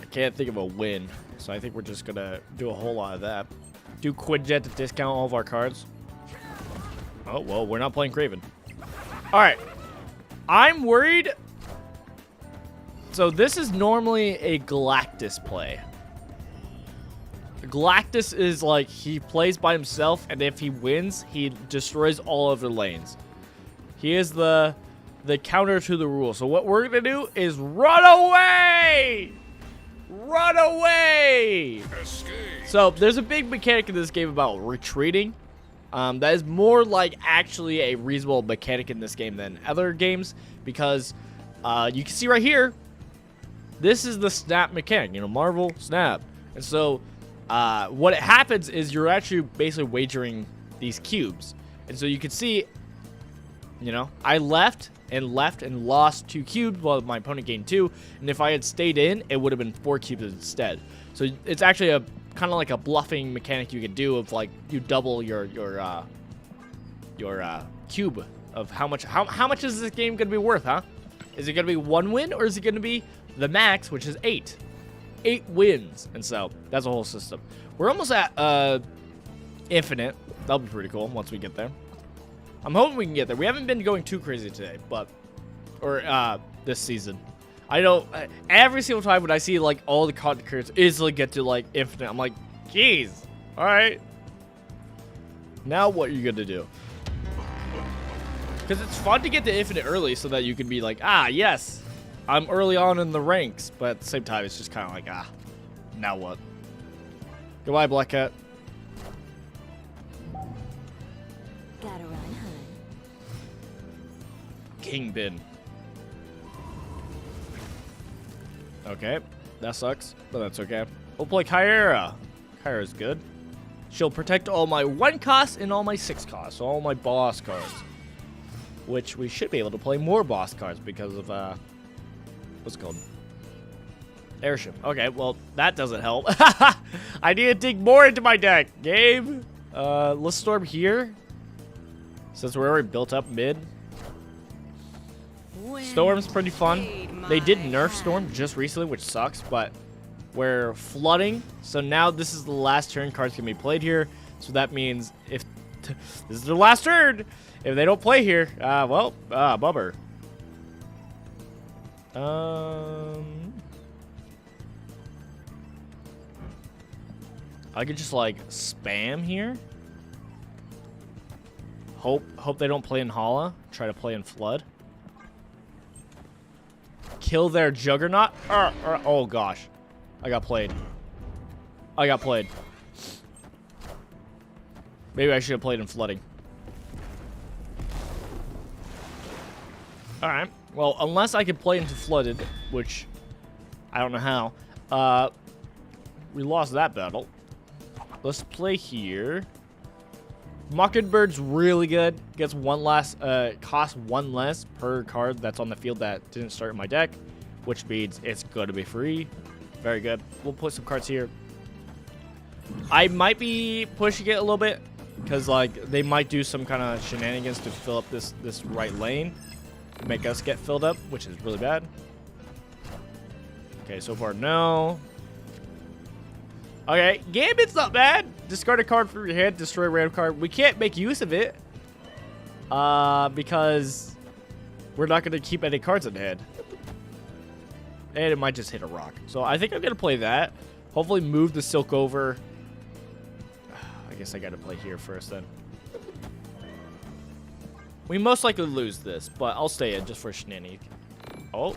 S1: I can't think of a win. So I think we're just going to do a whole lot of that. Do Quinjet to discount all of our cards. Oh, well, we're not playing Craven. All right. I'm worried. So this is normally a Galactus play. Galactus is like, he plays by himself, and if he wins, he destroys all of the lanes. He is the counter to the rule. So what we're going to do is run away! Run away! Escape. So there's a big mechanic in this game about retreating. That is more like actually a reasonable mechanic in this game than other games, because you can see right here, this is the snap mechanic, you know, Marvel snap. And so what happens is you're actually basically wagering these cubes. And so you can see, you know, I left and lost 2 cubes while my opponent gained 2. And if I had stayed in, it would have been 4 cubes instead. So it's actually a kind of like a bluffing mechanic you can do of like you double your cube of how much is this game gonna be worth, huh? Is it gonna be 1 win, or is it gonna be the max, which is 8 wins? And so that's a whole system. We're almost at infinite. That'll be pretty cool once we get there. I'm hoping we can get there. We haven't been going too crazy today, or this season. I know every single time when I see like all the content creators easily get to like infinite, I'm like, jeez, all right. Now what are you gonna do? Because it's fun to get to infinite early so that you can be like, ah, yes, I'm early on in the ranks. But at the same time, it's just kind of like, ah, now what? Goodbye, Black Cat.
S2: Gotta run, hun.
S1: Kingpin. Okay, that sucks, but that's okay. We'll play Kyra. Kyra's good. She'll protect all my 1 costs and all my 6 costs, so all my boss cards. Which we should be able to play more boss cards because of, what's it called? Airship. Okay, well, that doesn't help. I need to dig more into my deck. Game. Let's storm here. Since we're already built up mid. Storm's pretty fun. They did nerf Storm just recently, which sucks, but we're flooding. So now this is the last turn cards can be played here. So that means if this is their last turn, if they don't play here, well, bummer. I could just like spam here. Hope they don't play in Hala. Try to play in Flood. Kill their Juggernaut. Oh gosh, I got played. Maybe I should have played in Flooding. All right. Well, unless I could play into Flooded, which I don't know how. We lost that battle. Let's play here. Mockingbird's really good. Gets costs 1 less per card that's on the field that didn't start in my deck, which means it's going to be free. Very good. We'll put some cards here. I might be pushing it a little bit because like they might do some kind of shenanigans to fill up this right lane, make us get filled up, which is really bad. Okay, so far no. Okay, Gambit's not bad. Discard a card from your hand, destroy a random card. We can't make use of it because we're not going to keep any cards in hand. And it might just hit a rock. So I think I'm going to play that. Hopefully move the Silk over. I guess I got to play here first then. We most likely lose this, but I'll stay in just for shenanigans. Oh,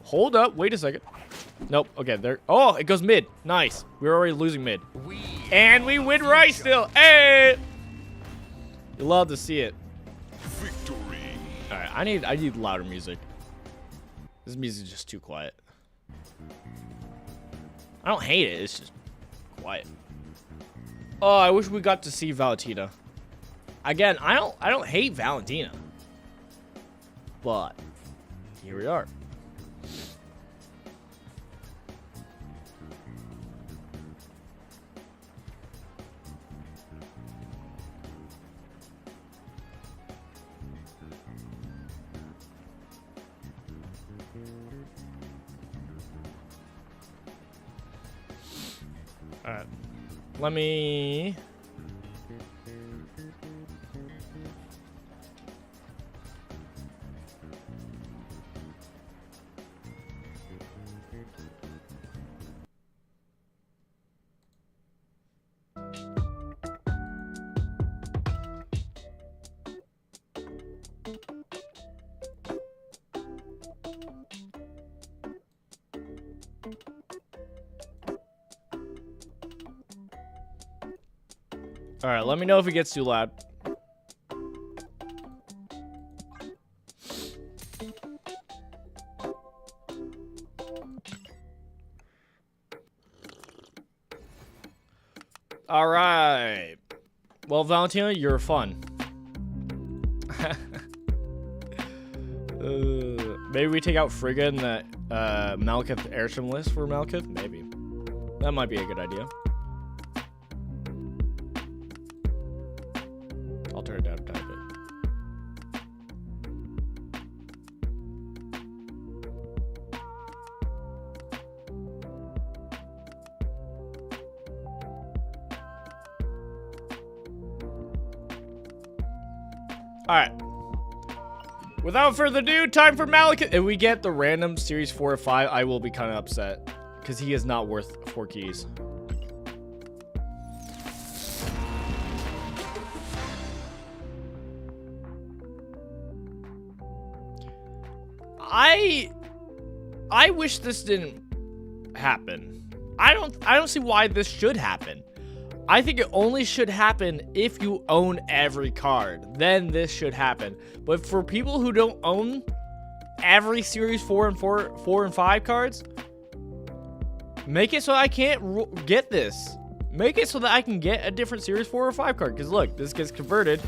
S1: hold up. Wait a second. Nope. Okay, there. Oh, it goes mid. Nice. We're already losing mid. And we win right still. Hey! You love to see it.
S3: Victory.
S1: All right, I need louder music. This music is just too quiet. I don't hate it. It's just quiet. Oh, I wish we got to see Valentina. Again, I don't hate Valentina. But here we are. All right. Let me... All right, let me know if it gets too loud. right. Well, Valentina, you're fun. Maybe we take out Frigga in the Malekith airship list for Malekith? Maybe. That might be a good idea. I'll turn it down a tiny bit. Alright. Without further ado, time for Malekith. If we get the random series 4 or 5, I will be kind of upset. Because he is not worth 4 keys. I wish this didn't happen. I don't see why this should happen. I think it only should happen if you own every card. Then this should happen. But for people who don't own every series 4 and 5 cards, make it so I can't get this. Make it so that I can get a different series 4 or 5 card. Because look, this gets converted,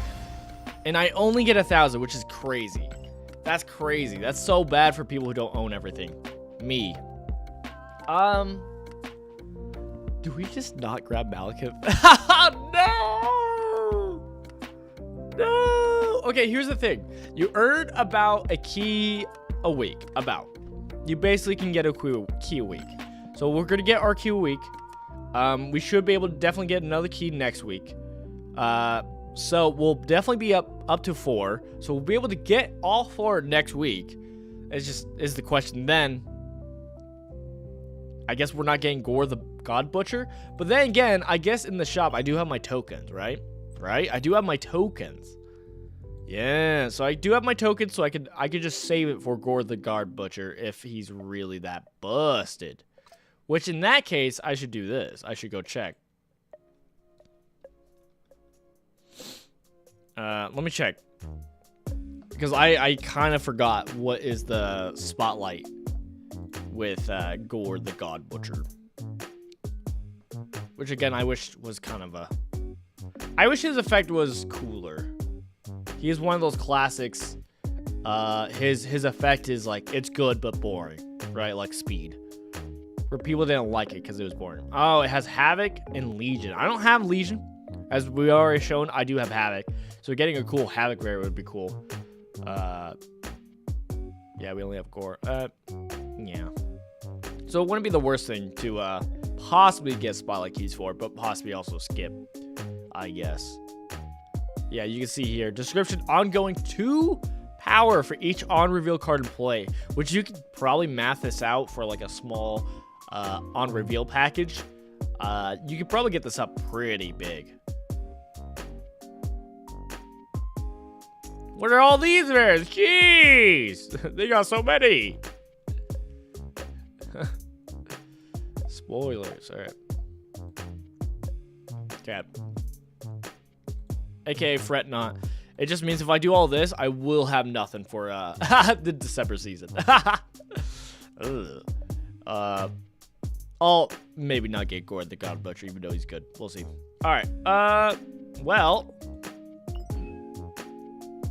S1: and I only get 1,000, which is crazy. That's crazy. That's so bad for people who don't own everything. Me. Do we just not grab Malekith? No! No! Okay, here's the thing. You earn about a key a week. About. You basically can get a key a week. So we're going to get our key a week. We should be able to definitely get another key next week. So we'll definitely be up to 4. So we'll be able to get all 4 next week. Is the question then. I guess we're not getting Gore the God Butcher. But then again, I guess in the shop I do have my tokens, right? Right? I do have my tokens. Yeah, so I do have my tokens, so I could just save it for Gore the God Butcher if he's really that busted. Which in that case, I should do this. I should go check. Let me check. Because I kind of forgot what is the spotlight with Gore the God Butcher. Which again, I wish was kind of a... I wish his effect was cooler. He is one of those classics. His effect is like, it's good but boring. Right? Like Speed. Where people didn't like it because it was boring. Oh, it has Havoc and Legion. I don't have Legion. As we already shown, I do have Havoc. So getting a cool Havoc rare would be cool. Yeah, we only have Gore. Yeah. So it wouldn't be the worst thing to possibly get Spotlight Keys for, but possibly also skip, I guess. Yeah, you can see here. Description, ongoing 2 power for each on-reveal card in play, which you could probably math this out for like a small on-reveal package. You could probably get this up pretty big. What are all these rares? Jeez! They got so many! Spoilers, alright. Cat. AKA fret not. It just means if I do all this, I will have nothing for the December season. I'll maybe not get Gore the God Butcher, even though he's good. We'll see. Alright, well...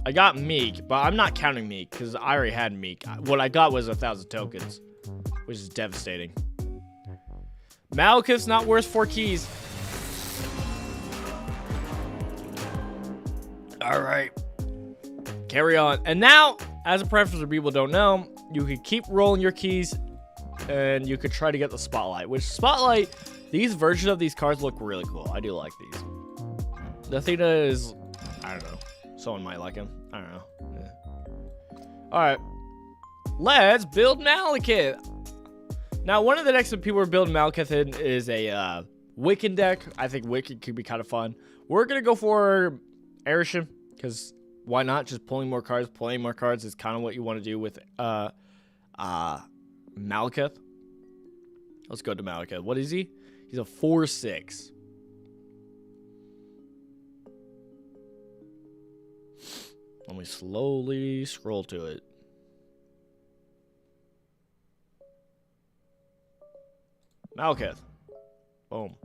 S1: I got Meek, but I'm not counting Meek, because I already had Meek. What I got was 1,000 tokens, which is devastating. Malekith's not worth 4 keys. Alright. Carry on. And now, as a preference for people who don't know, you could keep rolling your keys, and you could try to get the Spotlight. Which, Spotlight, these versions of these cards look really cool. I do like these. The thing is, I don't know. Someone might like him. I don't know. Yeah. Alright. Let's build Malekith. Now, one of the next people we're building Malekith in is a Wiccan deck. I think Wiccan could be kind of fun. We're going to go for Arishem, because why not? Just pulling more cards. Playing more cards is kind of what you want to do with Malekith. Let's go to Malekith. What is he? He's a 4/6. Let me slowly scroll to it. Malekith. Boom.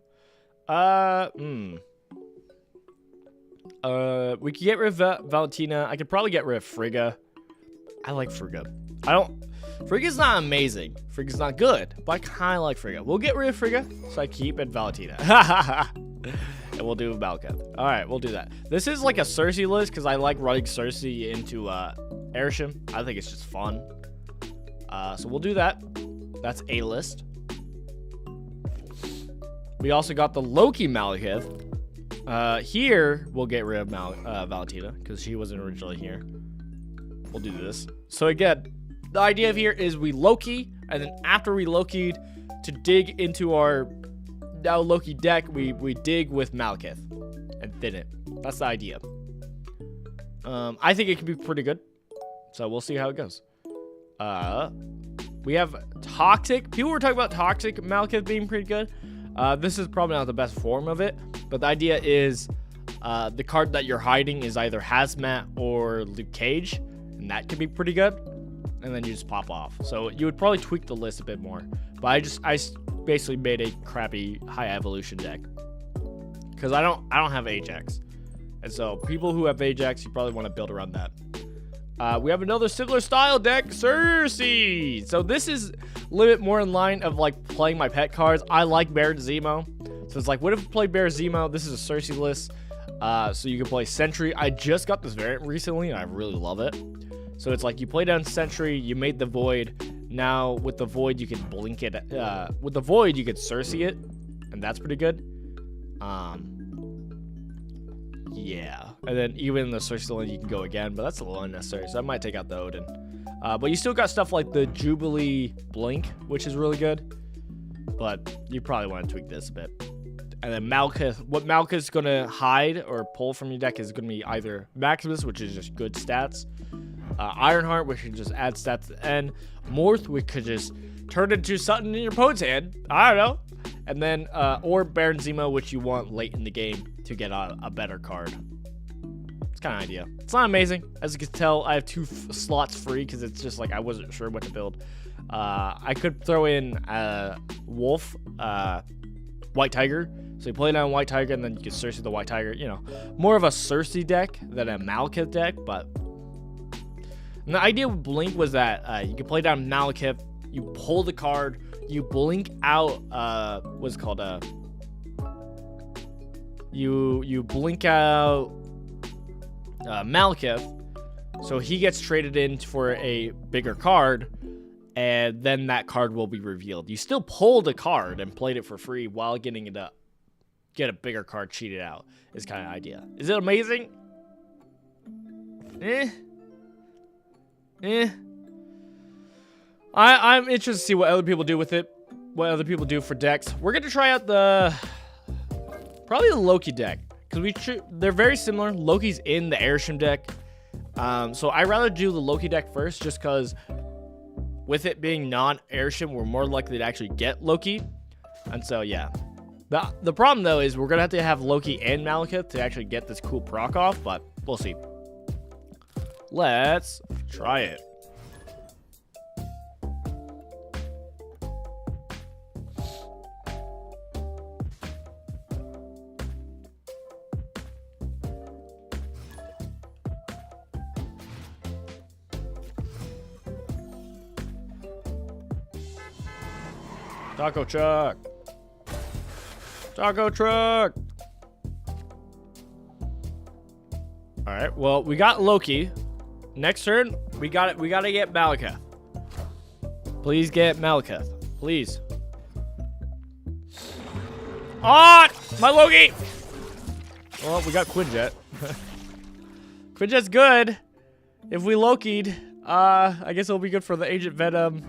S1: We could get rid of Valentina. I could probably get rid of Frigga. I like Frigga. Frigga's not amazing. Frigga's not good, but I kind of like Frigga. We'll get rid of Frigga, so I keep it Valentina. And we'll do Malekith. All right, we'll do that. This is like a Cersei list because I like running Cersei into Airsham. I think it's just fun. So we'll do that. That's a list. We also got the Loki Malekith. Here, we'll get rid of Valentina because she wasn't originally here. We'll do this. So again, the idea of here is we Loki, and then after we Loki'd, to dig into our now Loki deck, we dig with Malekith and thin it. That's the idea. I think it can be pretty good. So we'll see how it goes. We have Toxic. People were talking about Toxic Malekith being pretty good. This is probably not the best form of it, but the idea is the card that you're hiding is either Hazmat or Luke Cage, and that can be pretty good. And then you just pop off. So you would probably tweak the list a bit more. But I basically made a crappy high evolution deck because I don't have Ajax, and so people who have Ajax, you probably want to build around that. We have another similar style deck, Cersei. So this is a little bit more in line of like playing my pet cards. I like Baron Zemo, so it's like, what if we play Baron Zemo? This is a Cersei list, so you can play Sentry. I just got this variant recently, and I really love it. So it's like you play down Sentry, you made the Void. Now with the Void, you can blink it. With the Void, you can Cersei it, and that's pretty good. Yeah. And then even in the Cersei lane, you can go again, but that's a little unnecessary, so I might take out the Odin. But you still got stuff like the Jubilee Blink, which is really good. But you probably want to tweak this a bit. And then Malekith, what Malekith's going to hide or pull from your deck is going to be either Maximus, which is just good stats. Ironheart, which can just add stats to the end. Morth, which could just turn into something in your opponent's hand. I don't know. And then, or Baron Zemo, which you want late in the game to get a better card. It's kind of idea. It's not amazing. As you can tell, I have 2 slots free because it's just like I wasn't sure what to build. I could throw in Wolf, White Tiger. So you play down White Tiger, and then you can Cersei the White Tiger. You know, more of a Cersei deck than a Malekith deck, but... And the idea with Blink was that you can play down Malekith, you pull the card, you blink out, what's it called? You blink out Malekith, so he gets traded in for a bigger card, and then that card will be revealed. You still pulled a card and played it for free while getting it get a bigger card cheated out, is kind of idea. Is it amazing? I'm interested to see what other people do with it, what other people do for decks. We're gonna try out probably the Loki deck, because they're very similar. Loki's in the Airsham deck, so I'd rather do the Loki deck first, just because with it being non-Airsham, we're more likely to actually get Loki. And so yeah, the problem though is we're gonna have Loki and Malekith to actually get this cool proc off, but we'll see. Let's try it. Taco truck. Taco truck. All right. Well, we got Loki. Next turn, we got it. We got to get Malekith. Please get Malekith. Please. Ah, my Loki. Well, we got Quinjet. Quinjet's good. If we Loki'd, I guess it'll be good for the Agent Venom.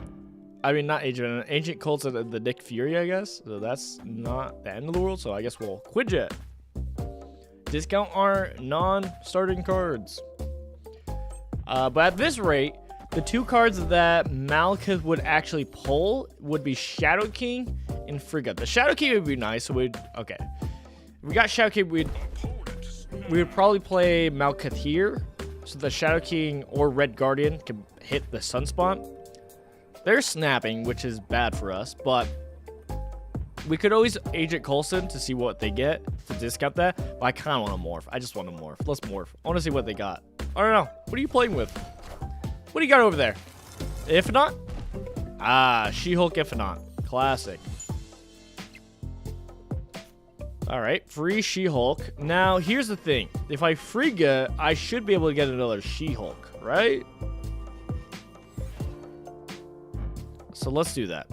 S1: I mean, not Agent Venom. Ancient Cults of the Nick Fury, I guess. So that's not the end of the world. So I guess we'll Quinjet. Discount our non-starting cards. But at this rate, the 2 cards that Malekith would actually pull would be Shadow King and Frigga. The Shadow King would be nice. So okay. If we got Shadow King, we would probably play Malekith here. So the Shadow King or Red Guardian can hit the Sunspawn. They're snapping, which is bad for us, but we could always Agent Coulson to see what they get. to discount that, but I kind of want to morph. I just want to morph. Let's morph. I want to see what they got. I don't know. What are you playing with? What do you got over there? Infinite? Ah, She-Hulk Infinite. Classic. All right, free She-Hulk. Now, here's the thing. If I Frigga, I should be able to get another She-Hulk, right? So let's do that.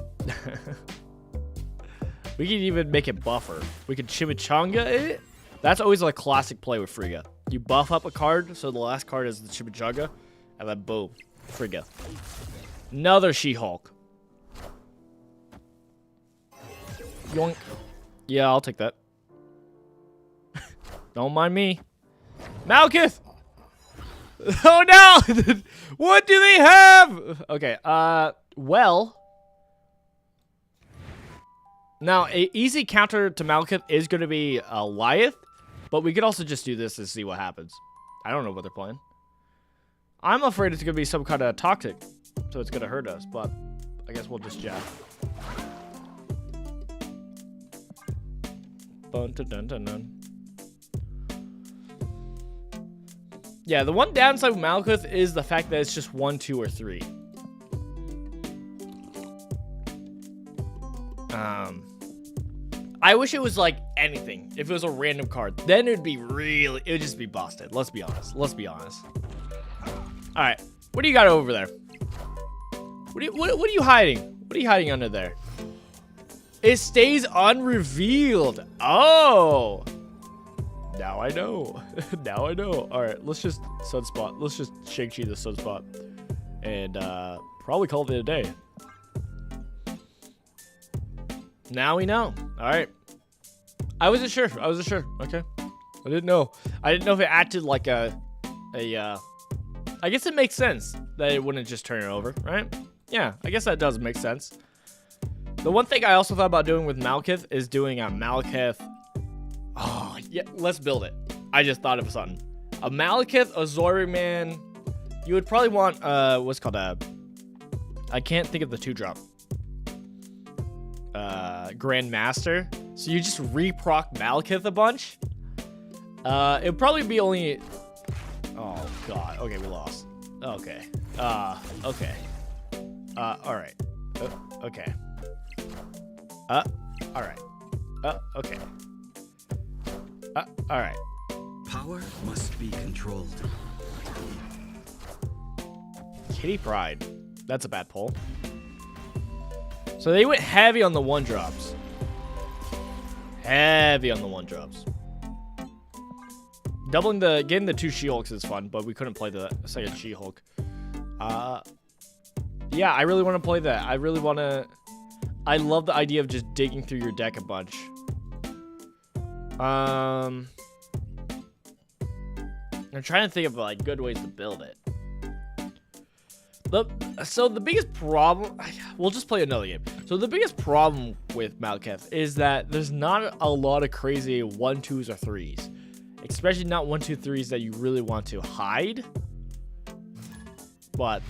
S1: We can even make it buffer. We can chimichanga it. That's always like classic play with Frigga. You buff up a card, so the last card is the chimichanga, and then boom, Frigga. Another She-Hulk. Yoink. Yeah, I'll take that. Don't mind me. Malekith! Oh no! What do they have? Okay, well. Now, an easy counter to Malekith is going to be Wyeth, but we could also just do this and see what happens. I don't know what they're playing. I'm afraid it's going to be some kind of toxic, so it's going to hurt us, but I guess we'll just jab. Dun, dun, dun, dun, dun. Yeah, the one downside with Malekith is the fact that it's just 1, 2, or 3. I wish it was like anything. If it was a random card, then it'd be really, it would just be busted. Let's be honest. Let's be honest. All right, what do you got over there? What are you hiding? What are you hiding under there? It stays unrevealed. Oh. Now I know. Now I know. All right, let's just Sunspot. Let's just Shang-Chi the Sunspot. And probably call it a day. Now we know. All right. I wasn't sure. I wasn't sure. Okay. I didn't know. I didn't know if it acted like I guess it makes sense that it wouldn't just turn it over, right? Yeah, I guess that does make sense. The one thing I also thought about doing with Malekith is doing a Malekith. Oh, yeah, let's build it. I just thought of something. A Malekith, a Zoriman. You would probably want, what's called a... I can't think of the 2-drop. Grandmaster. So you just reproc Malekith a bunch. It would probably be only... Oh, God. Okay, we lost. Okay. Okay. Alright. Okay. Alright. Okay. Alright.
S3: Power must be controlled.
S1: Kitty Pride. That's a bad pull. So they went heavy on the 1-drops. Heavy on the 1-drops. Getting the 2 She-Hulks is fun, but we couldn't play the second She-Hulk. Yeah, I really want to play that. I love the idea of just digging through your deck a bunch. I'm trying to think of like good ways to build it. So the biggest problem, we'll just play another game. So the biggest problem with Malekith is that there's not a lot of crazy 1, 2s, or 3s. Especially not 1, 2, 3s that you really want to hide. But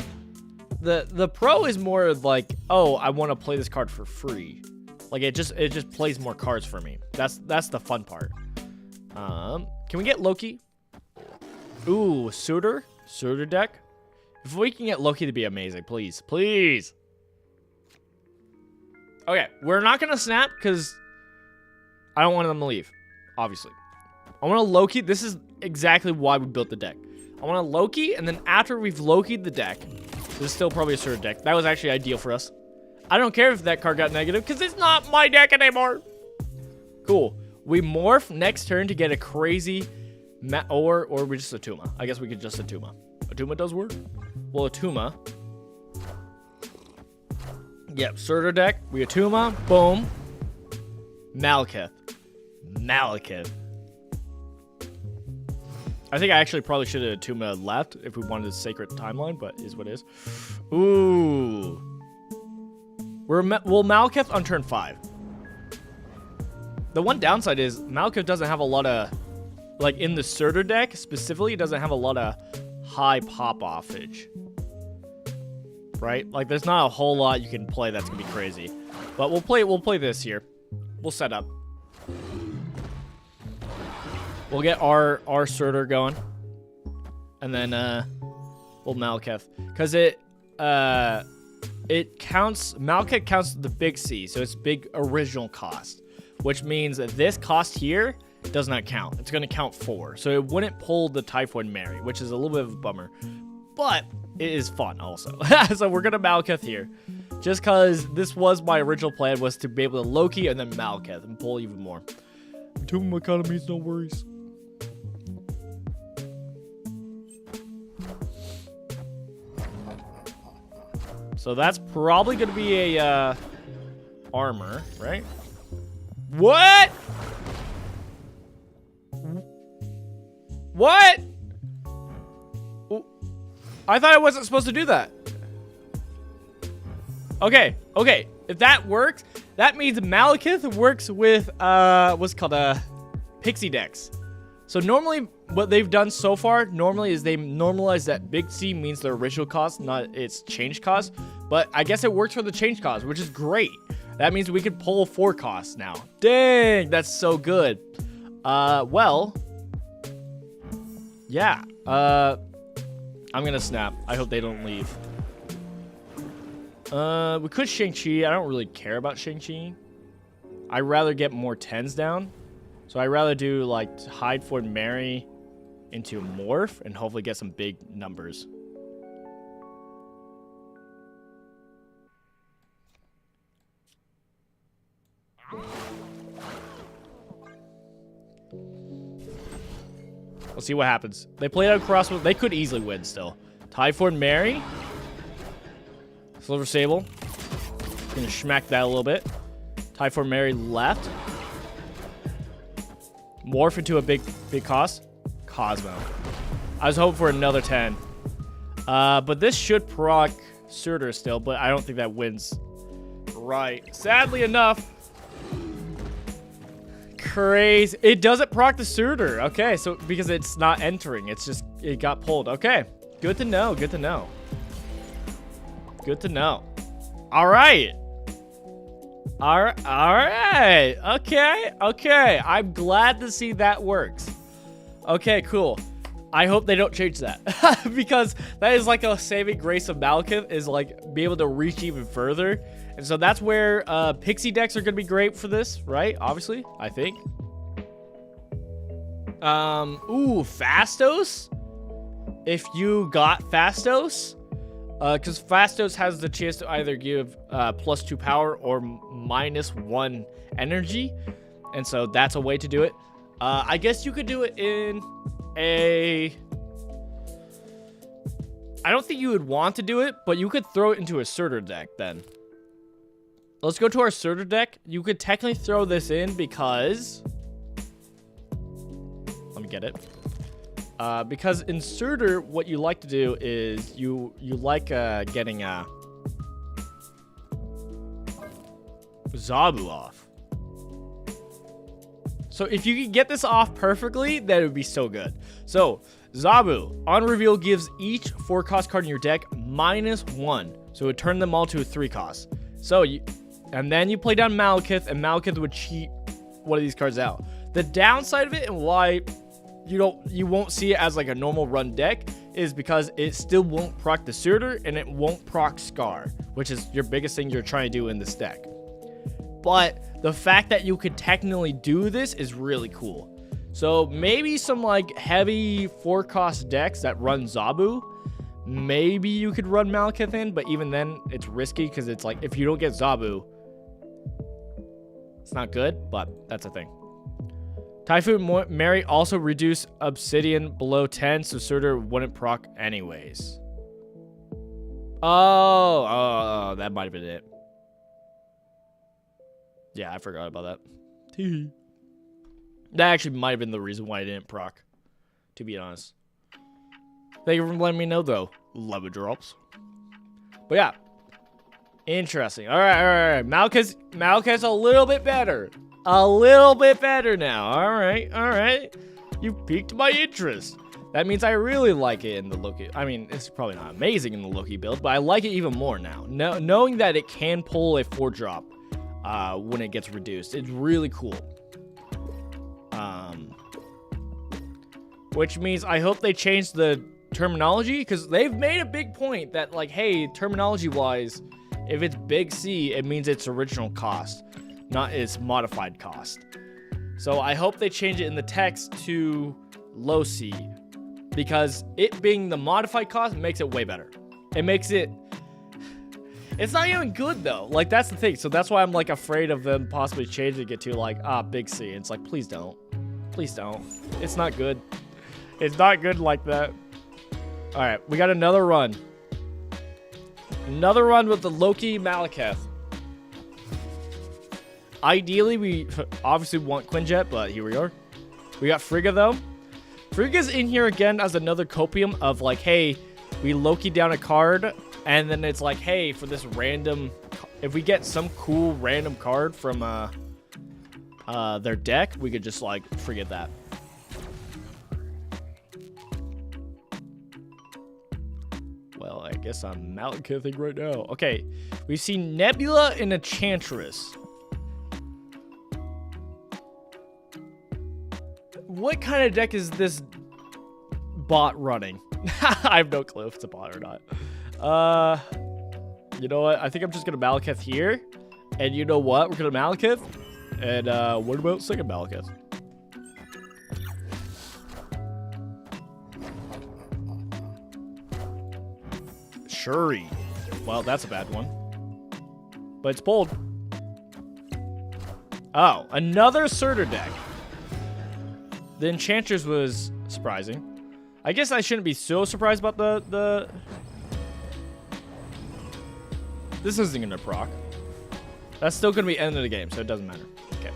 S1: the pro is more like, oh, I want to play this card for free. Like it just plays more cards for me. That's the fun part. Can we get Loki? Ooh, Suitor deck. If we can get Loki to be amazing, please, please. Okay, we're not gonna snap because I don't want them to leave. Obviously, I want a Loki. This is exactly why we built the deck. I want a Loki, and then after we've Loki'd the deck, this is still probably a Suitor deck. That was actually ideal for us. I don't care if that card got negative because it's not my deck anymore. Cool. We morph next turn to get a crazy, or we just Atuma. I guess we could just Atuma. Atuma does work. Well, Atuma. Yep, Suitor deck. We Atuma. Boom. Malekith. I think I actually probably should have Atuma left if we wanted a sacred timeline, but is what is. Ooh. Will Malekith on turn 5? The one downside is Malekith doesn't have a lot of, like in the Suitor deck specifically, it doesn't have a lot of high pop-offage. Right? Like there's not a whole lot you can play that's gonna be crazy. But we'll play this here. We'll set up. We'll get our Surtur going. And then we'll Malekith. Because it counts, Malekith counts the big C, so it's big original cost. Which means that this cost here does not count. It's going to count 4. So it wouldn't pull the Typhoid Mary, which is a little bit of a bummer. But it is fun also. So we're going to Malekith here. Just because this was my original plan, was to be able to Loki and then Malekith and pull even more. 2 economies, no worries. So that's probably going to be a armor, right? What? What? I thought I wasn't supposed to do that. Okay, okay. If that works, that means Malekith works with what's called a Pixie Dex. So normally what they've done so far normally is they normalize that big C means the original cost, not its change cost. But I guess it works for the change cost, which is great. That means we can pull 4 costs now. Dang, that's so good. Well, yeah. I'm gonna snap. I hope they don't leave. We could Shang-Chi. I don't really care about Shang-Chi. I'd rather get more 10s down. So I'd rather do like hide for Mary into Morph and hopefully get some big numbers. We'll see what happens. They played out crossroads. They could easily win still. Typhoid Mary. Silver Sable. Gonna smack that a little bit. Typhoid Mary left. Morph into a big cost. Cosmo. I was hoping for another 10. But this should proc Surtur still, but I don't think that wins. Right. Sadly enough. Crazy. It doesn't proc the Surtur. Okay, so because it's not entering. It's just, it got pulled. Okay. Good to know. Good to know. Good to know. All right. All right. Okay. Okay. I'm glad to see that works. Okay, cool. I hope they don't change that. Because that is like a saving grace of Malekith, is like be able to reach even further. And so that's where Pixie decks are going to be great for this, right? Obviously, I think. Ooh, Fastos? If you got Fastos, because Fastos has the chance to either give +2 power or -1 energy. And so that's a way to do it. I guess you could do it in a... I don't think you would want to do it, but you could throw it into a Surtur deck then. Let's go to our Surtur deck. You could technically throw this in because... Let me get it. Because in Surtur, what you like to do is you like getting Zabu off. So if you could get this off perfectly, that would be so good. So Zabu on reveal gives each 4-cost card in your deck -1, so it would turn them all to a 3-cost. So and then you play down Malekith, and Malekith would cheat one of these cards out. The downside of it and why you won't see it as like a normal run deck is because it still won't proc the Surtur and it won't proc Scar, which is your biggest thing you're trying to do in this deck. But the fact that you could technically do this is really cool. So maybe some like heavy 4-cost decks that run Zabu, maybe you could run Malekith in, but even then it's risky because it's like if you don't get Zabu, it's not good, but that's a thing. Typhoid Mary also reduced Obsidian below 10, so Surtur wouldn't proc anyways. Oh, that might have been it. Yeah, I forgot about that. That actually might have been the reason why I didn't proc, to be honest. Thank you for letting me know, though. Love it, drops. But yeah, interesting. All right. Malekith's a little bit better. A little bit better now. All right. You piqued my interest. That means I really like it in the Loki. I mean, it's probably not amazing in the Loki build, but I like it even more now. Knowing that it can pull a 4-drop when it gets reduced. It's really cool. which means I hope they change the terminology, because they've made a big point that, like, hey, terminology-wise, if it's big C, it means its original cost, not its modified cost. So I hope they change it in the text to low C, because it being the modified cost makes it way better. It makes it... It's not even good, though. Like, that's the thing. So that's why I'm, like, afraid of them possibly changing it to, like, big C. And it's like, please don't. Please don't. It's not good. It's not good like that. All right, we got another run. Another run with the Loki Malekith. Ideally, we obviously want Quinjet, but here we are. We got Frigga, though. Frigga's in here again as another copium of, like, hey, we Loki down a card, and then it's like, hey, for this random... If we get some cool random card from their deck, we could just, like, forget that. Well, I guess I'm Malekithing right now. Okay, we've seen Nebula and Enchantress. What kind of deck is this bot running? I have no clue if it's a bot or not. You know what? I think I'm just gonna Malekith here. And you know what? We're gonna Malekith. And what about second Malekith? Shuri. Well, that's a bad one. But it's pulled. Oh, another Surtur deck. The Enchantress was surprising. I guess I shouldn't be so surprised about the... This isn't going to proc. That's still going to be end of the game, so it doesn't matter. Okay.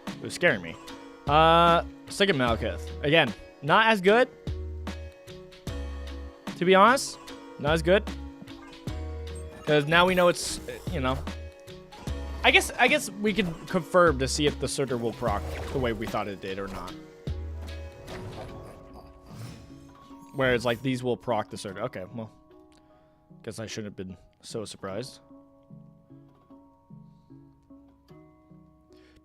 S1: It was scaring me. Second Malekith. Again, not as good. To be honest, not as good. Because now we know it's, you know... I guess we can confirm to see if the Surtur will proc the way we thought it did or not. Whereas, like, these will proc the Surtur. Okay, well. Guess I shouldn't have been so surprised.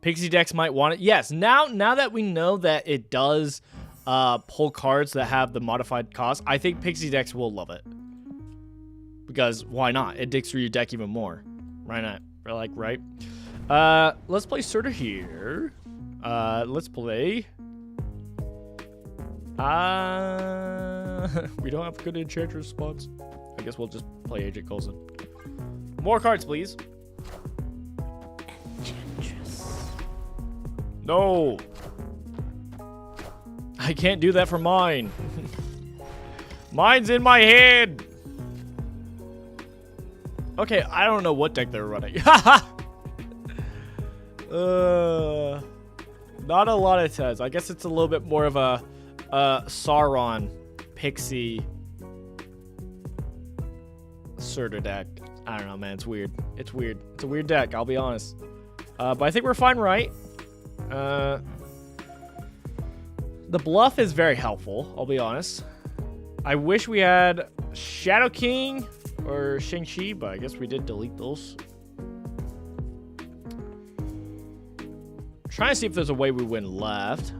S1: Pixie decks might want it. Yes, now that we know that it does pull cards that have the modified cost, I think Pixie decks will love it. Because why not? It digs through your deck even more. Why not? Like, right? Let's play Surtur here. Let's play... we don't have good Enchantress spots. I guess we'll just play Agent Coulson. More cards, please.
S2: Enchantress.
S1: No. I can't do that for mine. Mine's in my head. Okay, I don't know what deck they're running. Not a lot of tests. I guess it's a little bit more of a Sauron, Pixie, Surtur deck. I don't know, man. It's weird. It's weird. It's a weird deck, I'll be honest. But I think we're fine, right? The bluff is very helpful, I'll be honest. I wish we had Shadow King or Shang-Chi, but I guess we did delete those. Trying to see if there's a way we win left.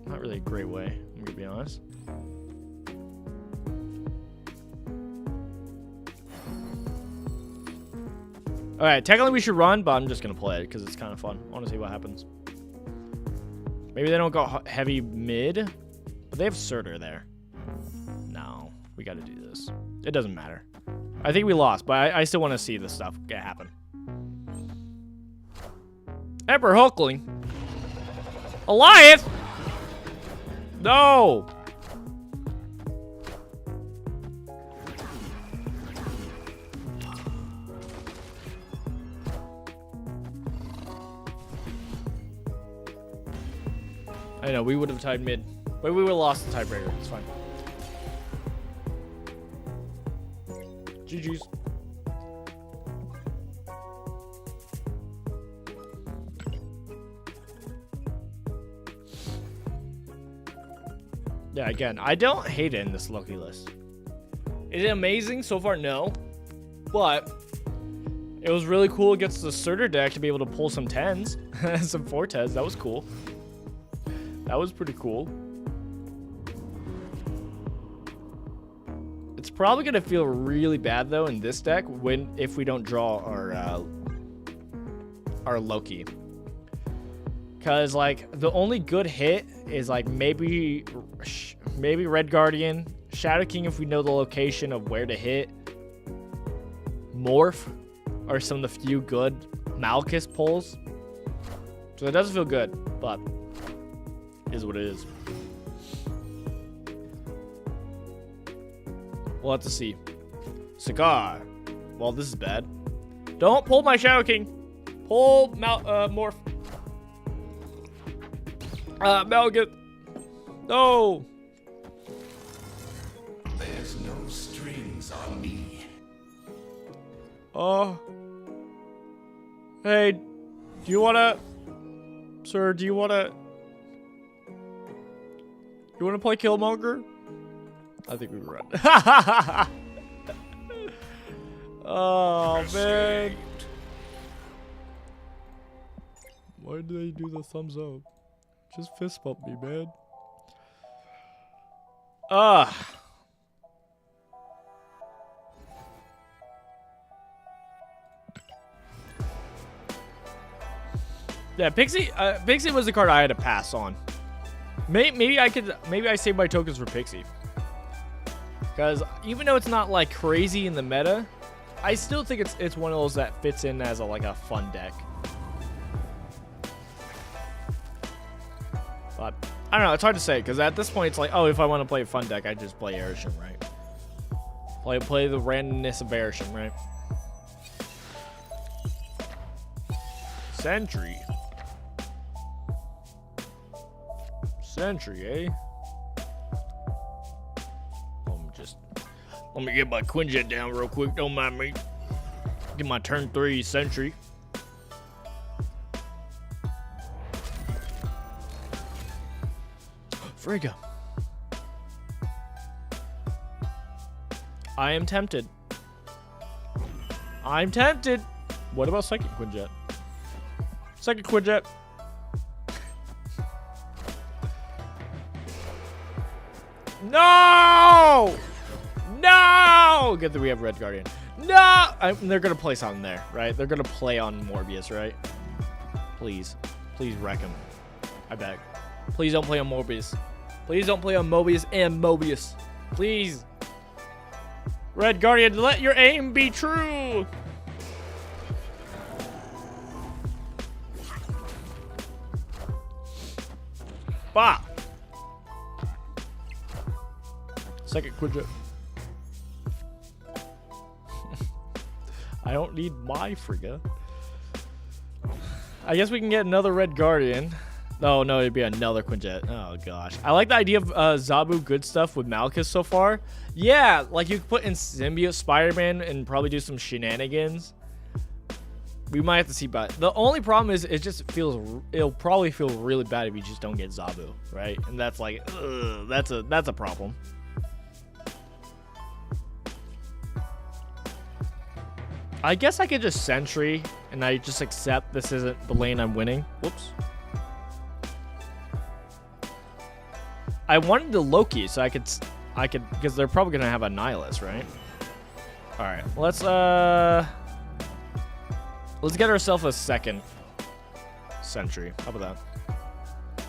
S1: Not really a great way, I'm gonna be honest. Alright, technically we should run, but I'm just gonna play it because it's kind of fun. I want to see what happens. Maybe they don't go heavy mid, but they have Surtur there. No, we gotta do this. It doesn't matter. I think we lost, but I still want to see this stuff happen. Emperor Hulkling. Elias! No! I know, we would have tied mid. But we would have lost the tiebreaker. It's fine. GG's. Yeah, again, I don't hate it in this Loki list. Is it amazing? So far, no. But it was really cool against the Surtur deck to be able to pull some 10s. Some 4 10s. That was cool. That was pretty cool. probably gonna feel really bad though in this deck if we don't draw our Loki. Cause like the only good hit is like maybe Red Guardian, Shadow King if we know the location of where to hit. Morph are some of the few good Malekith pulls. So it doesn't feel good, but it is what it is. We'll have to see. Cigar. Well, this is bad. Don't pull my Shadow King. Pull Morph. Malekith. No.
S3: There's no strings on me.
S1: Hey, do you wanna, sir? Do you wanna play Killmonger? I think we were right. Oh man! Why do they do the thumbs up? Just fist bump me, man. Yeah, Pixie was the card I had to pass on. Maybe I save my tokens for Pixie. Because even though it's not like crazy in the meta, I still think it's one of those that fits in as like a fun deck. But I don't know, it's hard to say because at this point it's like, oh, if I want to play a fun deck, I just play Arishem, right? Play the randomness of Arishem, right? Sentry, eh? Let me get my Quinjet down real quick. Don't mind me. Get my turn 3 Sentry. Frigga. I am tempted. I'm tempted. What about second Quinjet? Second Quinjet. No! No! Good that we have Red Guardian. No! They're going to play something there, right? They're going to play on Morbius, right? Please. Please wreck him. I beg. Please don't play on Morbius. Please don't play on Mobius and Mobius. Please. Red Guardian, let your aim be true. Bah. Second Quinjet. I don't need my Frigga. I guess we can get another Red Guardian. Oh, no, it'd be another Quinjet. Oh, gosh. I like the idea of Zabu good stuff with Malekith so far. Yeah, like you could put in Symbiote Spider-Man and probably do some shenanigans. We might have to see, but the only problem is it just feels, it'll probably feel really bad if you just don't get Zabu, right? And that's like, ugh, that's a problem. I guess I could just Sentry and I just accept this isn't the lane I'm winning. Whoops. I wanted the Loki so I could, because they're probably gonna have a Nihilus, right? All right, let's get ourselves a second Sentry. How about that?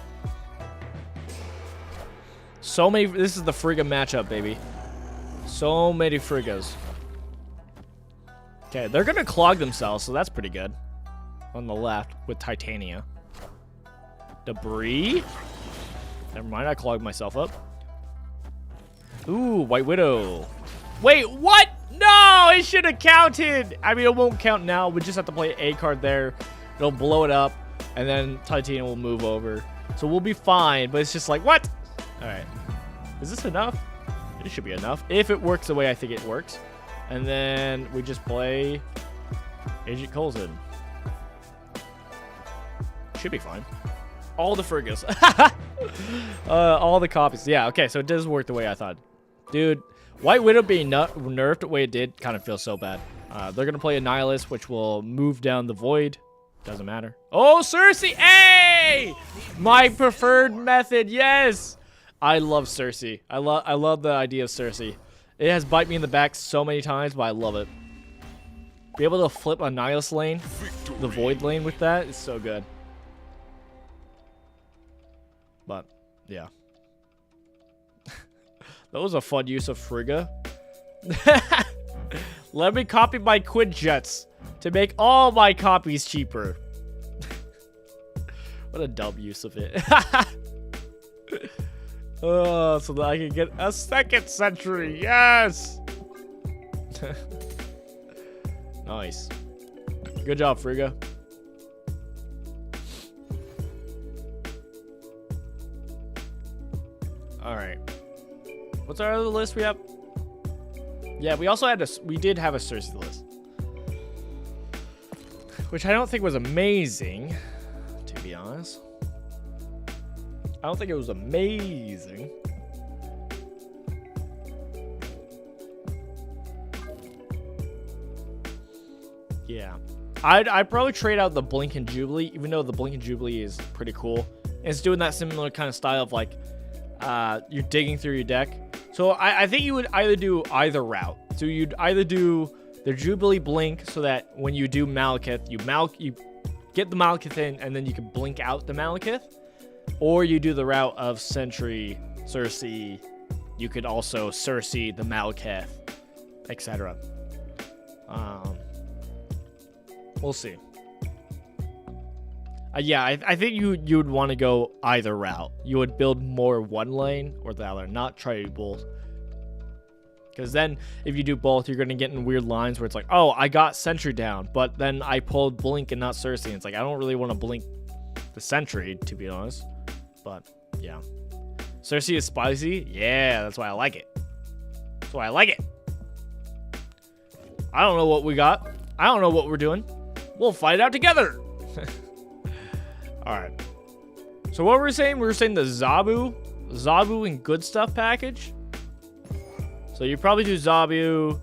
S1: So many. This is the Frigga matchup, baby. So many Friggas. Okay, they're gonna clog themselves, so that's pretty good. On the left with Titania. Debris. Never mind, I clogged myself up. Ooh, White Widow. Wait, what? No, it should have counted. I mean, it won't count now. We just have to play a card there. It'll blow it up, and then Titania will move over. So we'll be fine, but it's just like, what? All right. Is this enough? It should be enough. If it works the way I think it works. And then we just play Agent Coulson. Should be fine. All the Friggas. All the copies. Yeah, okay, so it does work the way I thought. Dude, White Widow being nerfed the way it did kind of feels so bad. They're going to play a Nihilus, which will move down the Void. Doesn't matter. Oh, Cersei! Hey! My preferred method, yes! I love Cersei. I love the idea of Cersei. It has bite me in the back so many times, but I love it. Be able to flip a Nihilus lane, the Void lane with that is so good. But, yeah. That was a fun use of Frigga. Let me copy my Quinjets to make all my copies cheaper. What a dumb use of it. Oh, so that I can get a second century. Yes. Nice. Good job, Frigga. All right. What's our other list we have? Yeah, we also had we did have a Cersei list, which I don't think was amazing, to be honest. I don't think it was amazing. Yeah. I'd probably trade out the Blink and Jubilee, even though the Blink and Jubilee is pretty cool. And it's doing that similar kind of style of like, you're digging through your deck. So I think you would either do either route. So you'd either do the Jubilee Blink so that when you do Malekith, you get the Malekith in and then you can blink out the Malekith. Or you do the route of Sentry, Cersei. You could also Cersei the Malekith, etc. We'll see. Yeah, I think you would want to go either route. You would build more one lane or the other, not try to do both. Because then, if you do both, you're going to get in weird lines where it's like, oh, I got Sentry down, but then I pulled Blink and not Cersei. And it's like, I don't really want to Blink the Sentry, to be honest. But, yeah. Cersei is spicy? Yeah, that's why I like it. That's why I like it. I don't know what we got. I don't know what we're doing. We'll find out together. Alright. So what were we saying? We were saying the Zabu and good stuff package. So you probably do Zabu.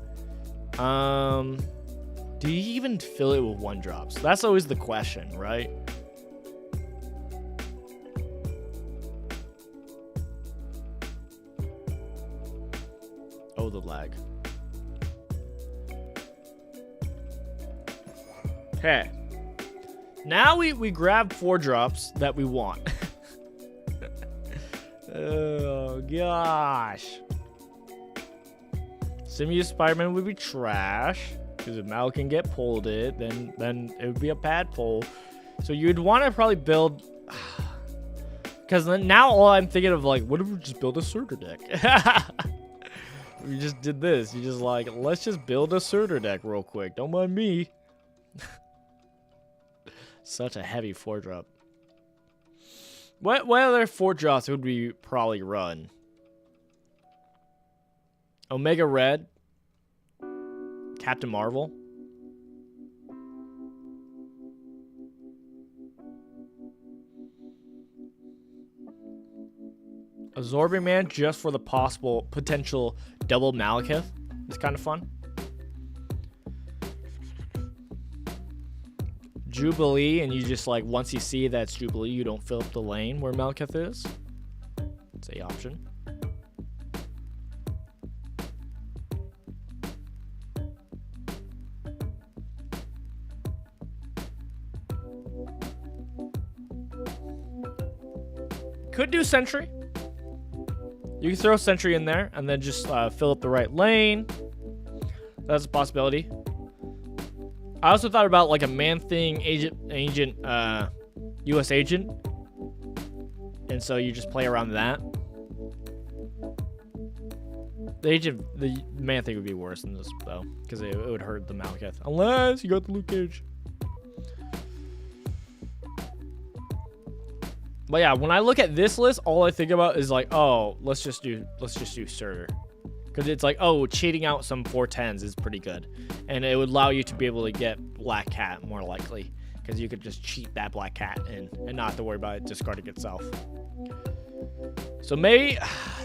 S1: Do you even fill it with 1-drops? That's always the question, right? Oh, the lag. Okay. Now we grab 4-drops that we want. Oh, gosh. Simu Spider-Man would be trash. Because if Mal can get pulled then it would be a bad pull. So you'd want to probably build... Because now all I'm thinking of, like, what if we just build a Surtur deck? We just did this. You just like, let's just build a Surtur deck real quick. Don't mind me. Such a heavy 4-drop. What other 4-drops would we probably run? Omega Red. Captain Marvel. Absorbing Man just for the potential double Malekith. It's kind of fun. Jubilee, and you just like, once you see that's Jubilee, you don't fill up the lane where Malekith is. It's a option. Could do Sentry. You can throw Sentry in there and then just fill up the right lane. That's a possibility. I also thought about like a Man-Thing agent, US agent. And so you just play around that. The Man-Thing would be worse than this though, because it would hurt the Malekith. Unless you got the Luke Cage. But yeah, when I look at this list, all I think about is like, oh, let's just do Surtur. Because it's like, oh, cheating out some 410s is pretty good. And it would allow you to be able to get Black Cat more likely. Because you could just cheat that Black Cat in and not have to worry about it discarding itself. So maybe,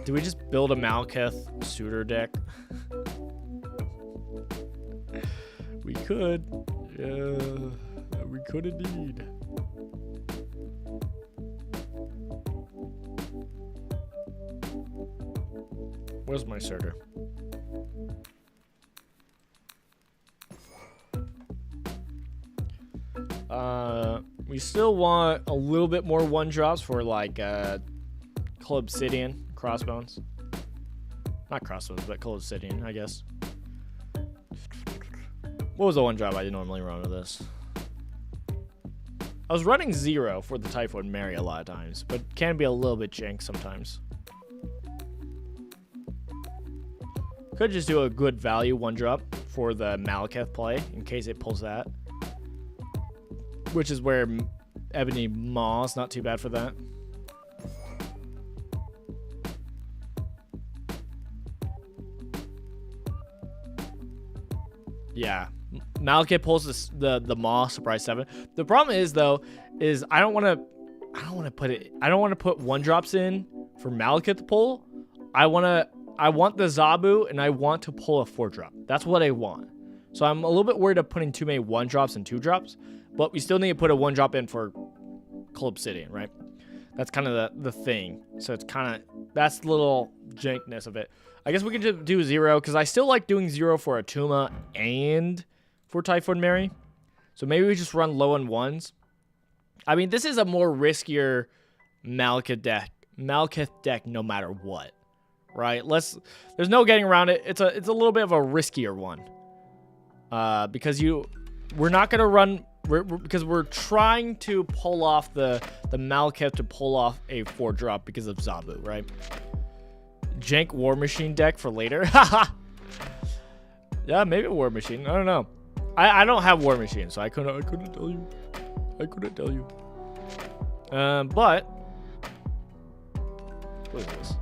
S1: do we just build a Malekith Surtur deck? We could. Yeah, we could indeed. Where's my Surtur? We still want a little bit more one drops for like Coal Obsidian, Crossbones. Not Crossbones, but Coal Obsidian, I guess. What was the one drop I normally run with this? I was running 0 for the Typhoid Mary a lot of times, but can be a little bit jank sometimes. Could just do a good value one drop for the Malekith play in case it pulls that. Which is where Ebony Maw is not too bad for that. Yeah. Malekith pulls the Maw surprise 7. The problem is though, is I don't want to put one drops in for Malekith to pull. I want the Zabu and I want to pull a 4 drop. That's what I want. So I'm a little bit worried of putting too many 1 drops and 2 drops, but we still need to put a 1 drop in for Coal Obsidian, right? That's kind of the thing. So it's kind of, that's the little jankness of it. I guess we can just do 0 because I still like doing 0 for Atuma and for Typhoid Mary. So maybe we just run low on 1s. I mean, this is a more riskier Malekith deck no matter what, right? There's no getting around it. It's a little bit of a riskier one. Because we're not going to run, because we're trying to pull off the Malekith to pull off a 4 drop because of Zabu, right? Jank War Machine deck for later. Yeah, maybe War Machine. I don't know. I don't have War Machine, so I couldn't tell you. But what is this?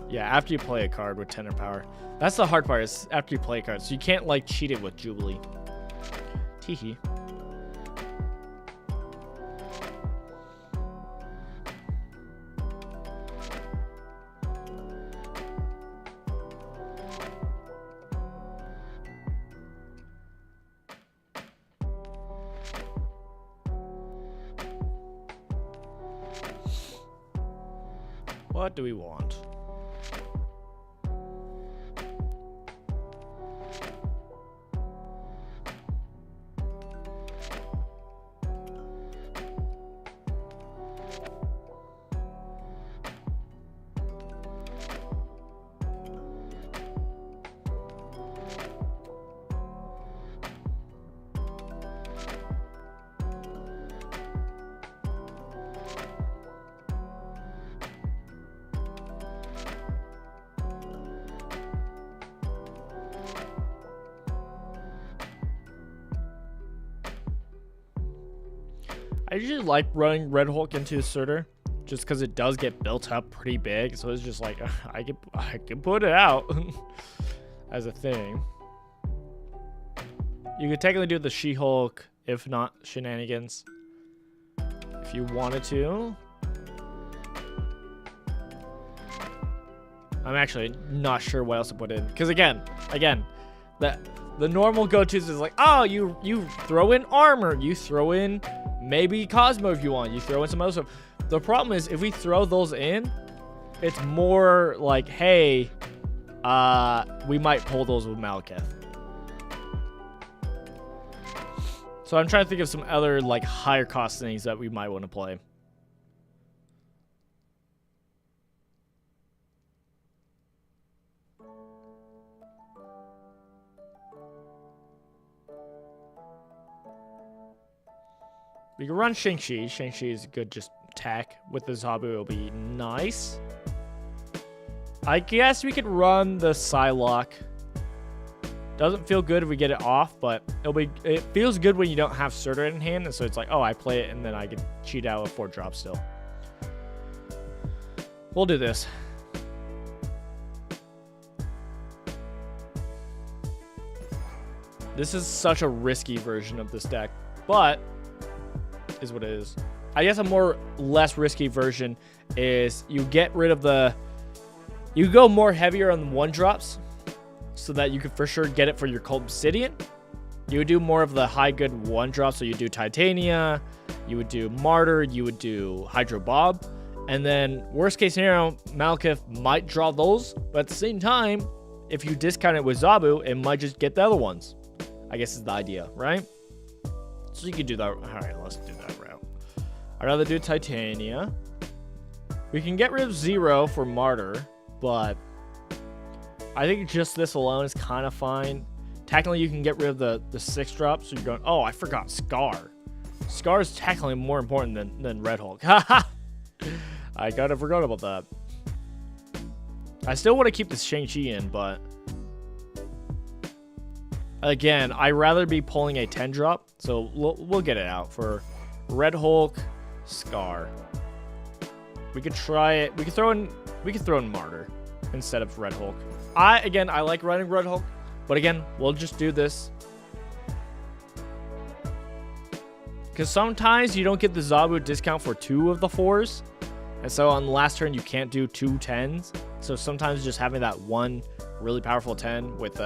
S1: Yeah, after you play a card with 10 power. That's the hard part, is after you play a card. So you can't like cheat it with Jubilee. Teehee. What do we want? I usually like running Red Hulk into Surtur just because it does get built up pretty big. So it's just like, I can put it out as a thing. You could technically do the She-Hulk, if not Shenanigans, if you wanted to. I'm actually not sure what else to put in. Because again, the normal go-tos is like, oh, you throw in armor, you throw in maybe Cosmo if you want, you throw in some other stuff. The problem is if we throw those in, it's more like, hey, we might pull those with Malekith. So I'm trying to think of some other like higher cost things that we might want to play. We can run Shang-Chi. Shang-Chi is a good just attack. With the Zabu, it'll be nice. I guess we could run the Psylocke. Doesn't feel good if we get it off, but it feels good when you don't have Surtur in hand, and so it's like, oh, I play it, and then I can cheat out a 4 drop still. We'll do this. This is such a risky version of this deck, but is what it is. I guess a less risky version is you get rid of you go more heavier on 1 drops so that you could for sure get it for your Coal Obsidian. You would do more of the high good 1 drops, so you do Titania, you would do Martyr, you would do Hydro Bob, and then worst case scenario, Malekith might draw those, but at the same time, if you discount it with Zabu, it might just get the other ones. I guess is the idea, right? So you can do that. All right, let's do that route. I'd rather do Titania. We can get rid of Zero for Martyr, but I think just this alone is kind of fine. Technically, you can get rid of the 6-drop, so you're going, oh, I forgot Scar. Scar is technically more important than Red Hulk. Haha! I kind of forgot about that. I still want to keep the Shang-Chi in, but again, I'd rather be pulling a 10-drop, so we'll get it out for Red Hulk, Scar. We could try it. We could throw in Martyr instead of Red Hulk. I like running Red Hulk, but again, we'll just do this. Because sometimes you don't get the Zabu discount for 2 of the 4s. And so on the last turn, you can't do 2 10s. So sometimes just having that one really powerful 10 with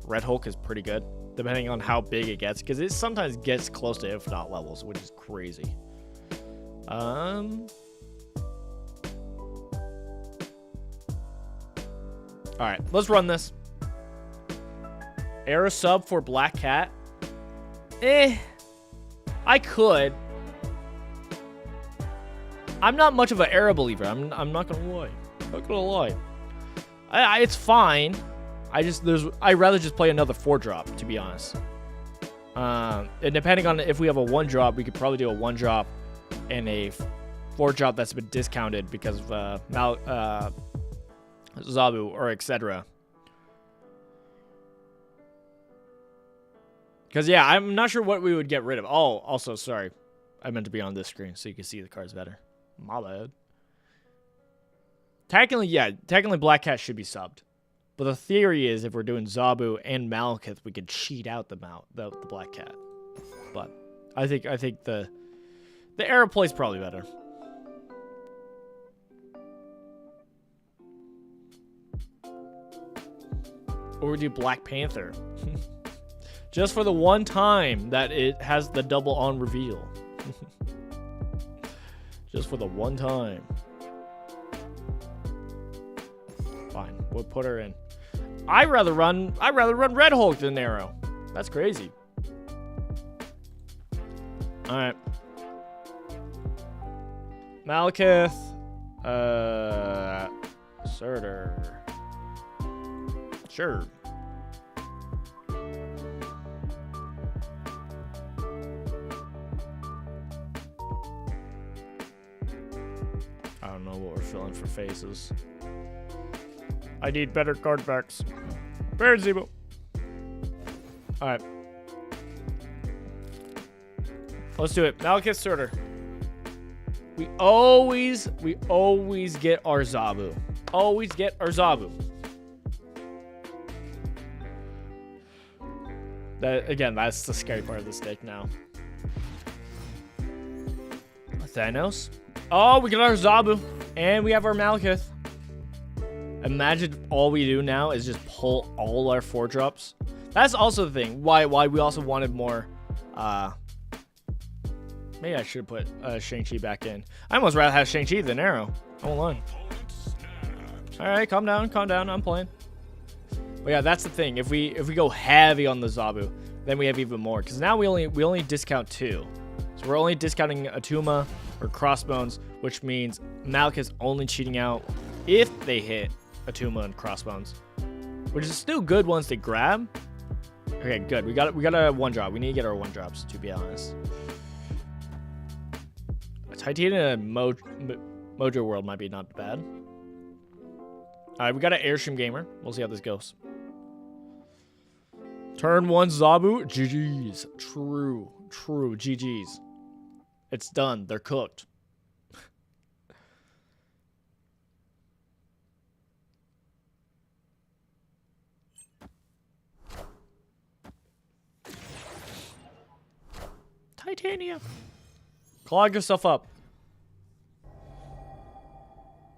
S1: Red Hulk is pretty good. Depending on how big it gets. Because it sometimes gets close to if not levels, which is crazy. Alright, let's run this. Era sub for Black Cat. I could. I'm not much of an Era believer. I'm not gonna lie. Not gonna lie. It's fine. I'd rather just play another 4-drop, to be honest. And depending on if we have a 1-drop, we could probably do a 1-drop and a 4-drop that's been discounted because of Zabu or etc. Because, yeah, I'm not sure what we would get rid of. Oh, also, sorry. I meant to be on this screen so you can see the cards better. My bad. Technically, Black Cat should be subbed. But the theory is if we're doing Zabu and Malekith, we could cheat out the Black Cat. But I think the Era play's probably better. Or we do Black Panther. Just for the one time that it has the double on reveal. Just for the one time. Fine, we'll put her in. I'd rather run Red Hulk than Arrow. That's crazy. Alright. Malekith. Surtur. Sure. I don't know what we're filling for faces. I need better card backs. Bear Zebo. Alright. Let's do it. Malekith Surtur. We always get our Zabu. Always get our Zabu. Again, that's the scary part of this deck now. Thanos. Oh, we got our Zabu. And we have our Malekith. Imagine all we do now is just pull all our 4-drops. That's also the thing. Why we also wanted more. Maybe I should put Shang-Chi back in. I almost rather have Shang-Chi than Arrow. Hold on. Alright, calm down. I'm playing. But yeah, that's the thing. If we go heavy on the Zabu, then we have even more. Because now we only discount 2. So we're only discounting Atuma or Crossbones, which means Malekith's only cheating out if they hit Atuma and Crossbones, which is still good ones to grab. Okay, good. We got a 1-drop. We need to get our 1-drops, to be honest. Titania and Mojo World might be not bad. Alright, we got an Airstream Gamer. We'll see how this goes. Turn 1 Zabu. GG's. True. GG's. It's done. They're cooked. Titania. Clog yourself up.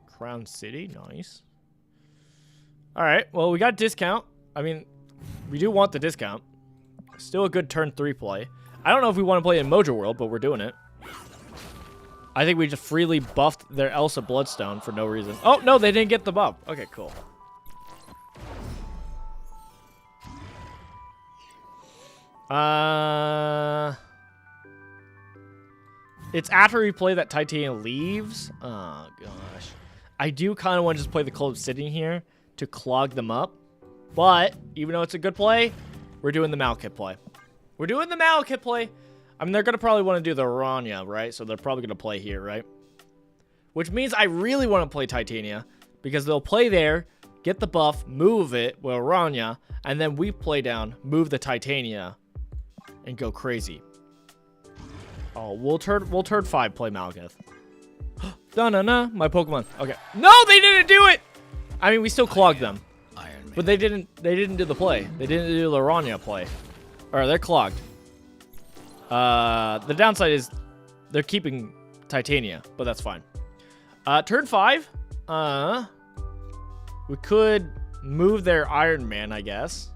S1: Crown City. Nice. Alright. Well, we got discount. I mean, we do want the discount. Still a good turn 3 play. I don't know if we want to play in Mojo World, but we're doing it. I think we just freely buffed their Elsa Bloodstone for no reason. Oh, no, they didn't get the buff. Okay, cool. It's after we play that Titania leaves. Oh, gosh. I do kind of want to just play the Cold Obsidian here to clog them up. But, even though it's a good play, we're doing the Malekith play. We're doing the Malekith play. I mean, they're going to probably want to do the Rania, right? So they're probably going to play here, right? Which means I really want to play Titania. Because they'll play there, get the buff, move it with Rania, and then we play down, move the Titania, and go crazy. Oh, we'll turn 5 play Malekith. Da-na-na, my Pokemon. Okay. No, they didn't do it! I mean, we still clogged them. But they didn't do the play. They didn't do the Rania play. Alright, they're clogged. The downside is they're keeping Titania, but that's fine. Turn 5. We could move their Iron Man, I guess.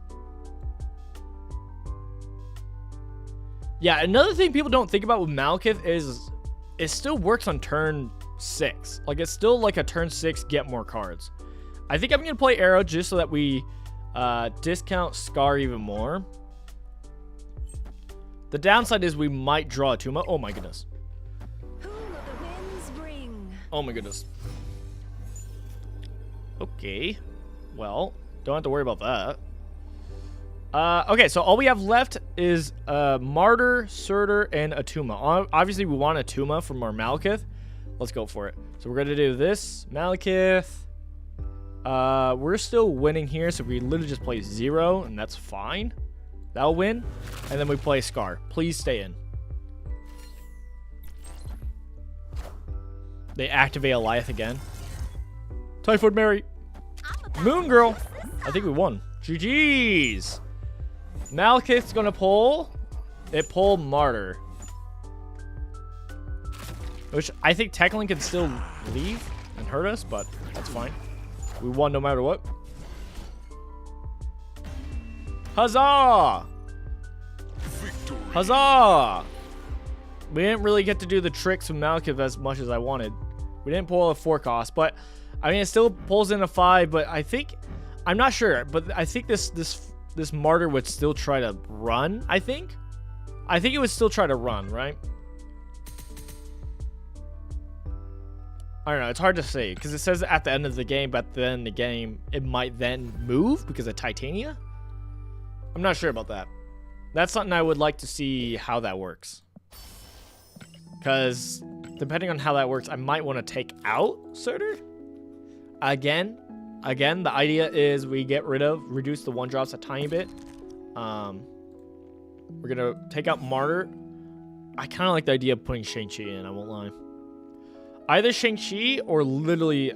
S1: Yeah, another thing people don't think about with Malekith is it still works on turn 6. Like, it's still like a turn 6 get more cards. I think I'm going to play Arrow just so that we discount Scar even more. The downside is we might draw a Tuma. Oh my goodness.
S2: Who will the winds bring?
S1: Oh my goodness. Okay. Well, don't have to worry about that. Okay, so all we have left is Martyr, Surtur, and a Tuma. Obviously, we want a Tuma from our Malekith. Let's go for it. So we're going to do this. Malekith. We're still winning here, so we literally just play 0, and that's fine. That'll win. And then we play Scar. Please stay in. They activate Eliath again. Typhoid Mary. Moon Girl. I think we won. GG's. Malekith's gonna pull. It pulled Martyr. Which I think technically can still leave and hurt us, but that's fine. We won no matter what. Huzzah!
S3: Victory.
S1: Huzzah! We didn't really get to do the tricks with Malekith as much as I wanted. We didn't pull a 4 cost, but I mean it still pulls in a 5, but I think I'm not sure, but I think this Martyr would still try to run, I think it would still try to run, right? I don't know, it's hard to say because it says at the end of the game, but then the game it might then move because of Titania. I'm not sure about that. That's something I would like to see how that works. Because depending on how that works, I might want to take out Surtur. Again, the idea is we reduce the 1-drops a tiny bit. We're going to take out Martyr. I kind of like the idea of putting Shang-Chi in, I won't lie. Either Shang-Chi or literally,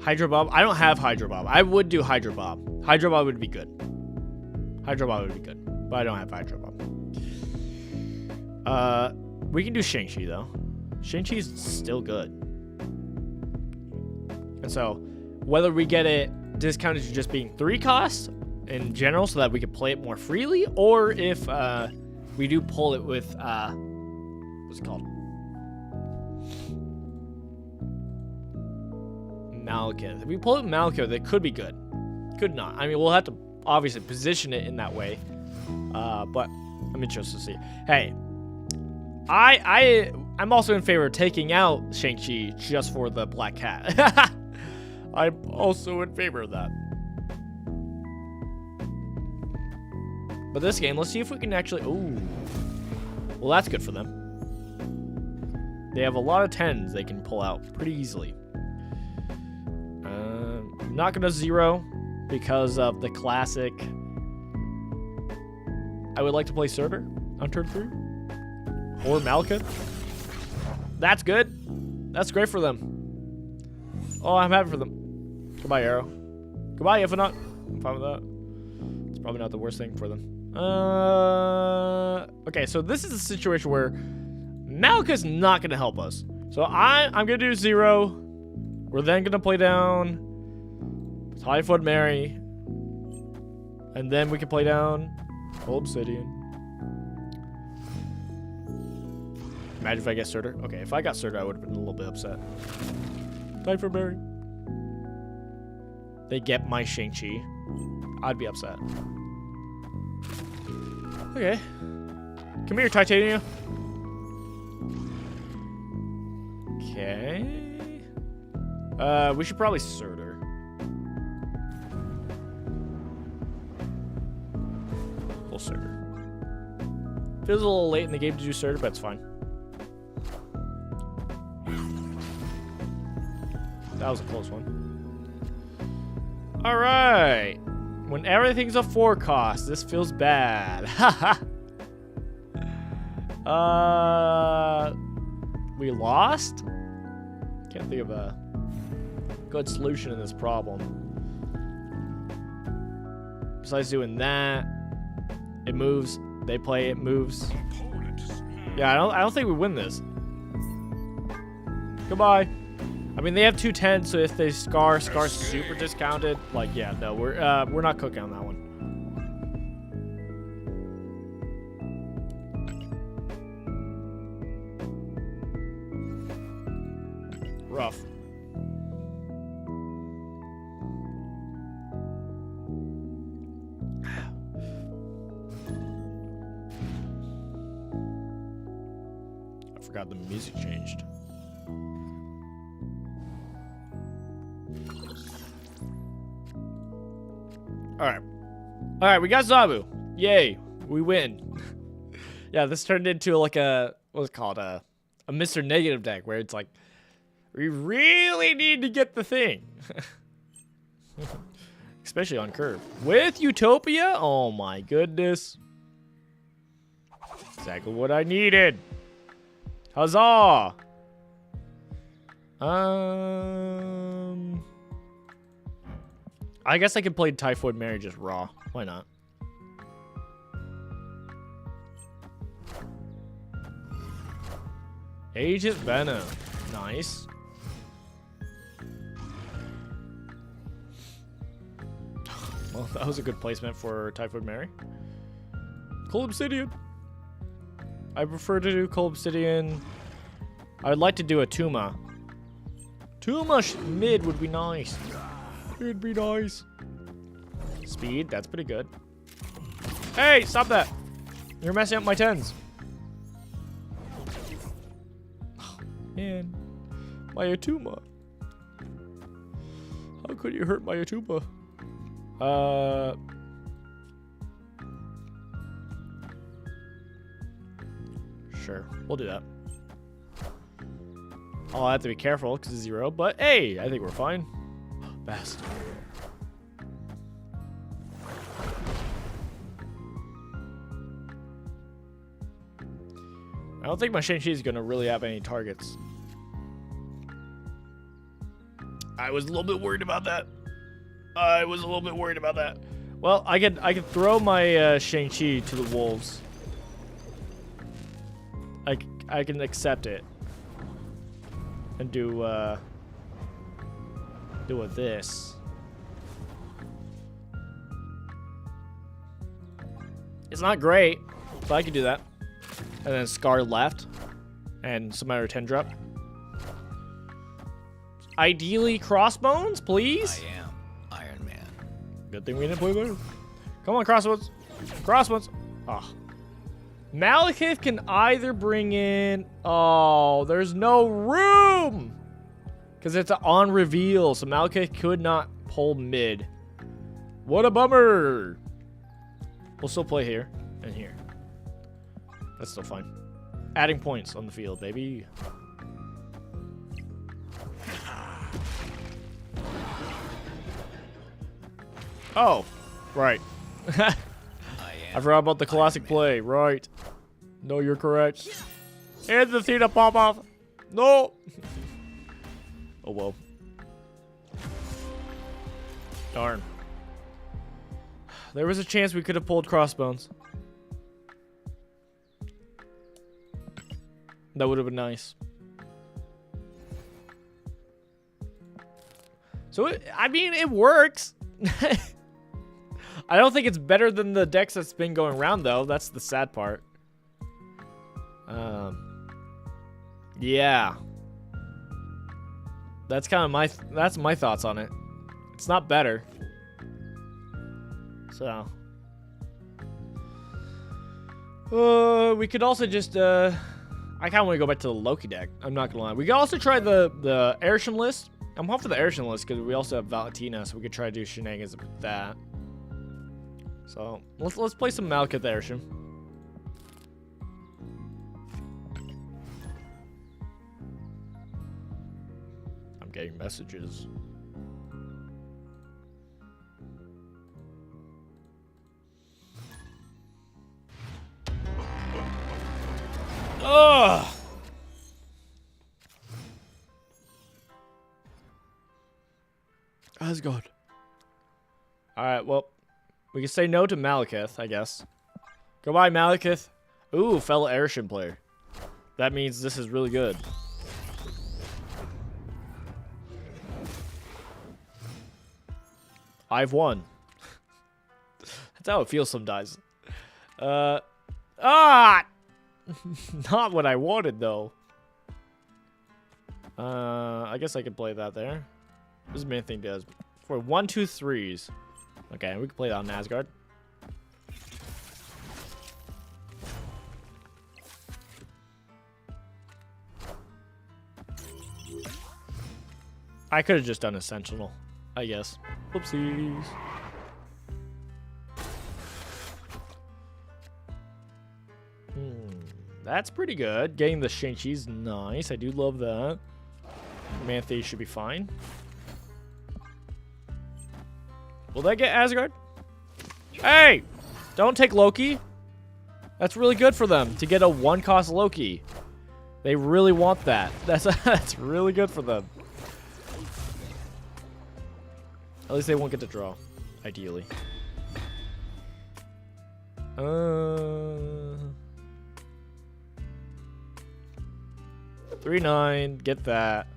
S1: Hydro Bob. I don't have Hydro Bob. I would do Hydro Bob. Hydro Bob would be good. Hydro Bob would be good. But I don't have Hydro Bob. We can do Shang-Chi, though. Shang-Chi's still good. And so, whether we get it discounted to just being 3 costs in general so that we can play it more freely, or if we do pull it with, what's it called? Malekith. If we pull it with Malekith, it could be good. Could not. I mean, we'll have to obviously position it in that way. But I'm interested to see. Hey, I'm also in favor of taking out Shang-Chi just for the Black Cat. I'm also in favor of that. But this game, let's see if we can actually... Ooh. Well, that's good for them. They have a lot of 10s they can pull out pretty easily. I'm not going to 0 because of the classic... I would like to play Surtur on turn 3. Or Malekith. That's good. That's great for them. Oh, I'm happy for them. Goodbye, Arrow. Goodbye, Infinite. I'm fine with that. It's probably not the worst thing for them. Okay, so this is a situation where Malekith's not going to help us. So I'm going to do 0. We're then going to play down Typhoid Mary. And then we can play down Obsidian. Imagine if I get Surtur. Okay, if I got Surtur, I would have been a little bit upset. Typhoid Mary. they get my Shang-Chi, I'd be upset. Okay. Come here, Titania. Okay. We should probably sort her. We'll sort her. Feels a little late in the game to do sort her, but it's fine. That was a close one. Alright. When everything's a 4 cost, this feels bad. Haha. We lost? Can't think of a good solution in this problem. Besides doing that, it moves. They play, it moves. Yeah, I don't think we win this. Goodbye. I mean, they have 210, so if they Scar's super discounted. Like, yeah, no, we're not cooking on that one. Rough. I forgot the music changed. Alright, we got Zabu. Yay, we win. Yeah, this turned into like a, what's it called, a Mr. Negative deck, where it's like, we really need to get the thing. Especially on curve. With Utopia? Oh my goodness. Exactly what I needed. Huzzah! I guess I could play Typhoid Mary just raw. Why not? Agent Venom. Nice. Well, that was a good placement for Typhoid Mary. Cold Obsidian. I prefer to do Cold Obsidian. I would like to do a Tuma. Tuma mid would be nice. It'd be nice. Speed, that's pretty good. Hey, stop that. You're messing up my 10s. Oh, man. My Atuma. How could you hurt my Atuma? Sure, we'll do that. I'll have to be careful because it's 0, but hey, I think we're fine. Best. I don't think my Shang-Chi is going to really have any targets. I was a little bit worried about that. Well, I could throw my Shang-Chi to the wolves. I can accept it. And do with this. It's not great, but I can do that. And then Scar left. And some other 10 drop. Ideally, Crossbones, please.
S3: I am Iron Man.
S1: Good thing we didn't play there. Come on, Crossbones. Crossbones. Oh. Malekith can either bring in... Oh, there's no room! Because it's on reveal, so Malekith could not pull mid. What a bummer! We'll still play here and here. That's still fine. Adding points on the field, baby. Oh, right. I forgot about the classic play. Right. No, you're correct. And the Theta pop-off. No. Oh, well. Darn. There was a chance we could have pulled Crossbones. That would have been nice. So, I mean, it works. I don't think it's better than the decks that's been going around, though. That's the sad part. Yeah. That's kind of my thoughts on it. It's not better. So. We could also just, I kind of want to go back to the Loki deck. I'm not gonna lie. We could also try the Airshim list. I'm off for the Airshim list because we also have Valentina, so we could try to do shenanigans with that. So let's play some Malekith Airshim. I'm getting messages. Ugh. Asgard. Alright, well, we can say no to Malekith, I guess. Goodbye, Malekith. Ooh, fellow Airshim player. That means this is really good. I've won. That's how it feels sometimes. Not what I wanted, though. I guess I could play that there. This main thing does. For 1, 2, 3s. Okay, we can play that on Asgard. I could have just done a Sentinel, I guess. Whoopsies. That's pretty good. Getting the Shang-Chi's nice. I do love that. Manthe should be fine. Will that get Asgard? Hey! Don't take Loki. That's really good for them to get a 1-cost Loki. They really want that. That's really good for them. At least they won't get to draw, ideally. 3-9, get that.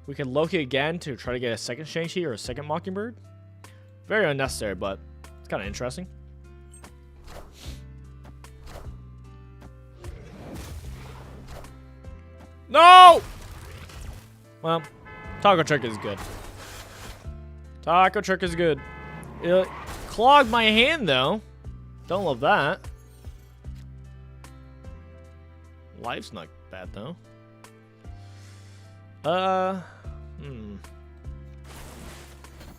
S1: We can Loki again to try to get a second Shang-Chi or a second Mockingbird. Very unnecessary, but it's kind of interesting. No! Well, Taco Trick is good. Taco Trick is good. It clogged my hand, though. Don't love that. Life's not bad, though.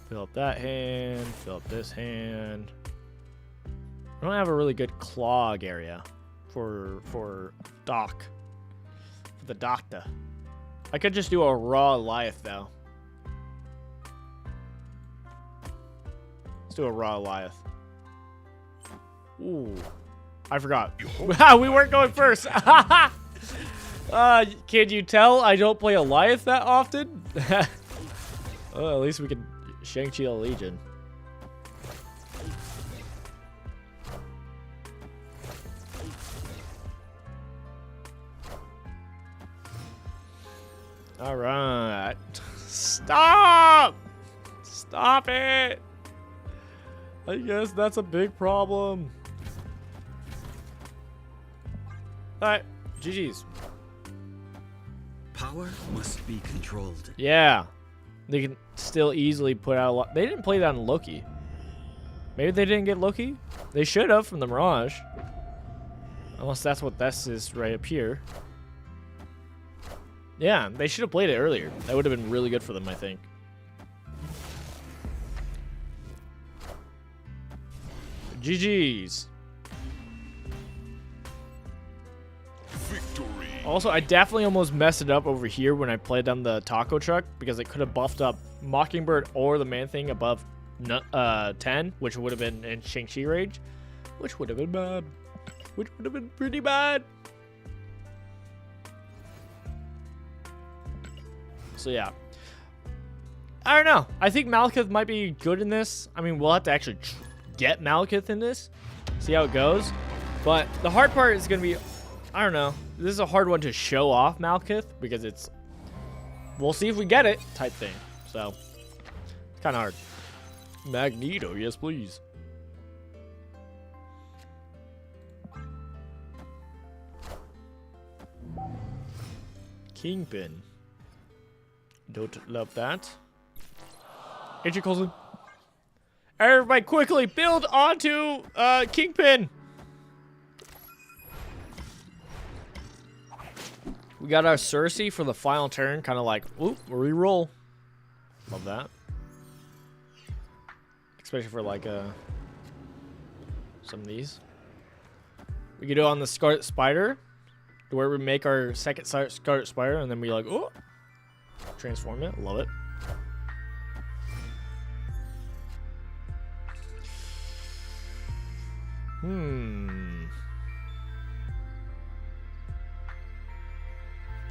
S1: Fill up that hand. Fill up this hand. I don't have a really good clog area for Doc. For the doctor. I could just do a raw Goliath, though. Let's do a raw Goliath. Ooh. I forgot. We weren't going first. Can you tell I don't play Goliath that often? Well, at least we can Shang-Chi the Legion. Alright. Stop! Stop it! I guess that's a big problem. Alright, GG's.
S4: Power must be controlled.
S1: Yeah. They can still easily put out a lot. They didn't play that on Loki. Maybe they didn't get Loki? They should have from the Mirage. Unless that's what this is right up here. Yeah, they should have played it earlier. That would have been really good for them, I think. GG's.
S3: Victory.
S1: Also, I definitely almost messed it up over here when I played on the taco truck because it could have buffed up Mockingbird or the Man-Thing above 10, which would have been in Shang-Chi range, which would have been bad. Which would have been pretty bad. So yeah. I don't know. I think Malekith might be good in this. I mean, we'll have to actually get Malekith in this. See how it goes. But the hard part is going to be... I don't know. This is a hard one to show off Malekith because it's... We'll see if we get it type thing. So, it's kind of hard. Magneto, yes please. Kingpin. Don't love that. Agent Coulson. Everybody quickly build onto Kingpin. We got our Cersei for the final turn. Kind of like, whoop, re-roll. Love that. Especially for like some of these. We could do it on the Scarlet Spider, where we make our second Scarlet Spider, and then we like, oh, transform it. Love it.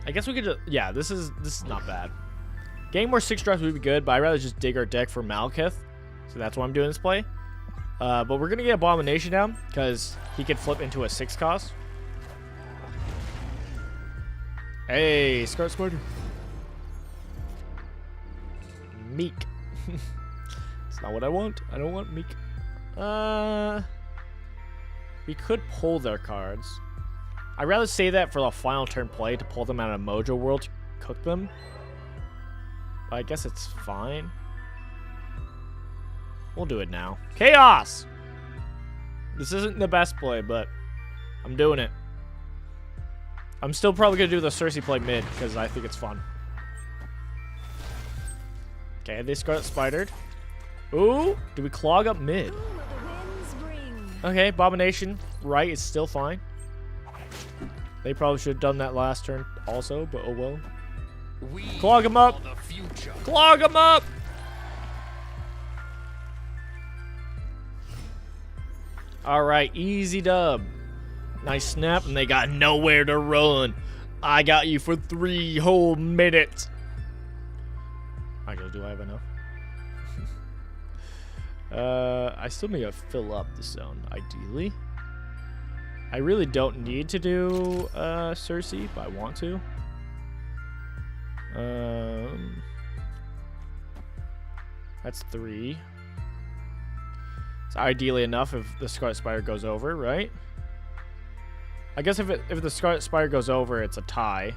S1: I guess we could just, yeah, this is not bad. Getting more 6 drops would be good, but I'd rather just dig our deck for Malekith. So that's why I'm doing this play. But we're going to get Abomination down, because he could flip into a 6 cost. Hey, Scarlet Spider. Meek. It's not what I want. I don't want Meek. We could pull their cards. I'd rather say that for the final turn play to pull them out of Mojo World to cook them. But I guess it's fine. We'll do it now. Chaos! This isn't the best play, but I'm doing it. I'm still probably going to do the Cersei play mid because I think it's fun. Okay, they Scarlet Spidered. Ooh, do we clog up mid? Okay, Abomination right is still fine. They probably should have done that last turn also, but oh well. Clog him up! Clog him up! Alright, easy dub. Nice snap, and they got nowhere to run. I got you for 3 whole minutes. I guess, do I have enough? I still need to fill up the zone, ideally. I really don't need to do Cersei, but I want to. That's 3. It's ideally enough if the Scarlet Spider goes over, right? I guess if the Scarlet Spider goes over, it's a tie.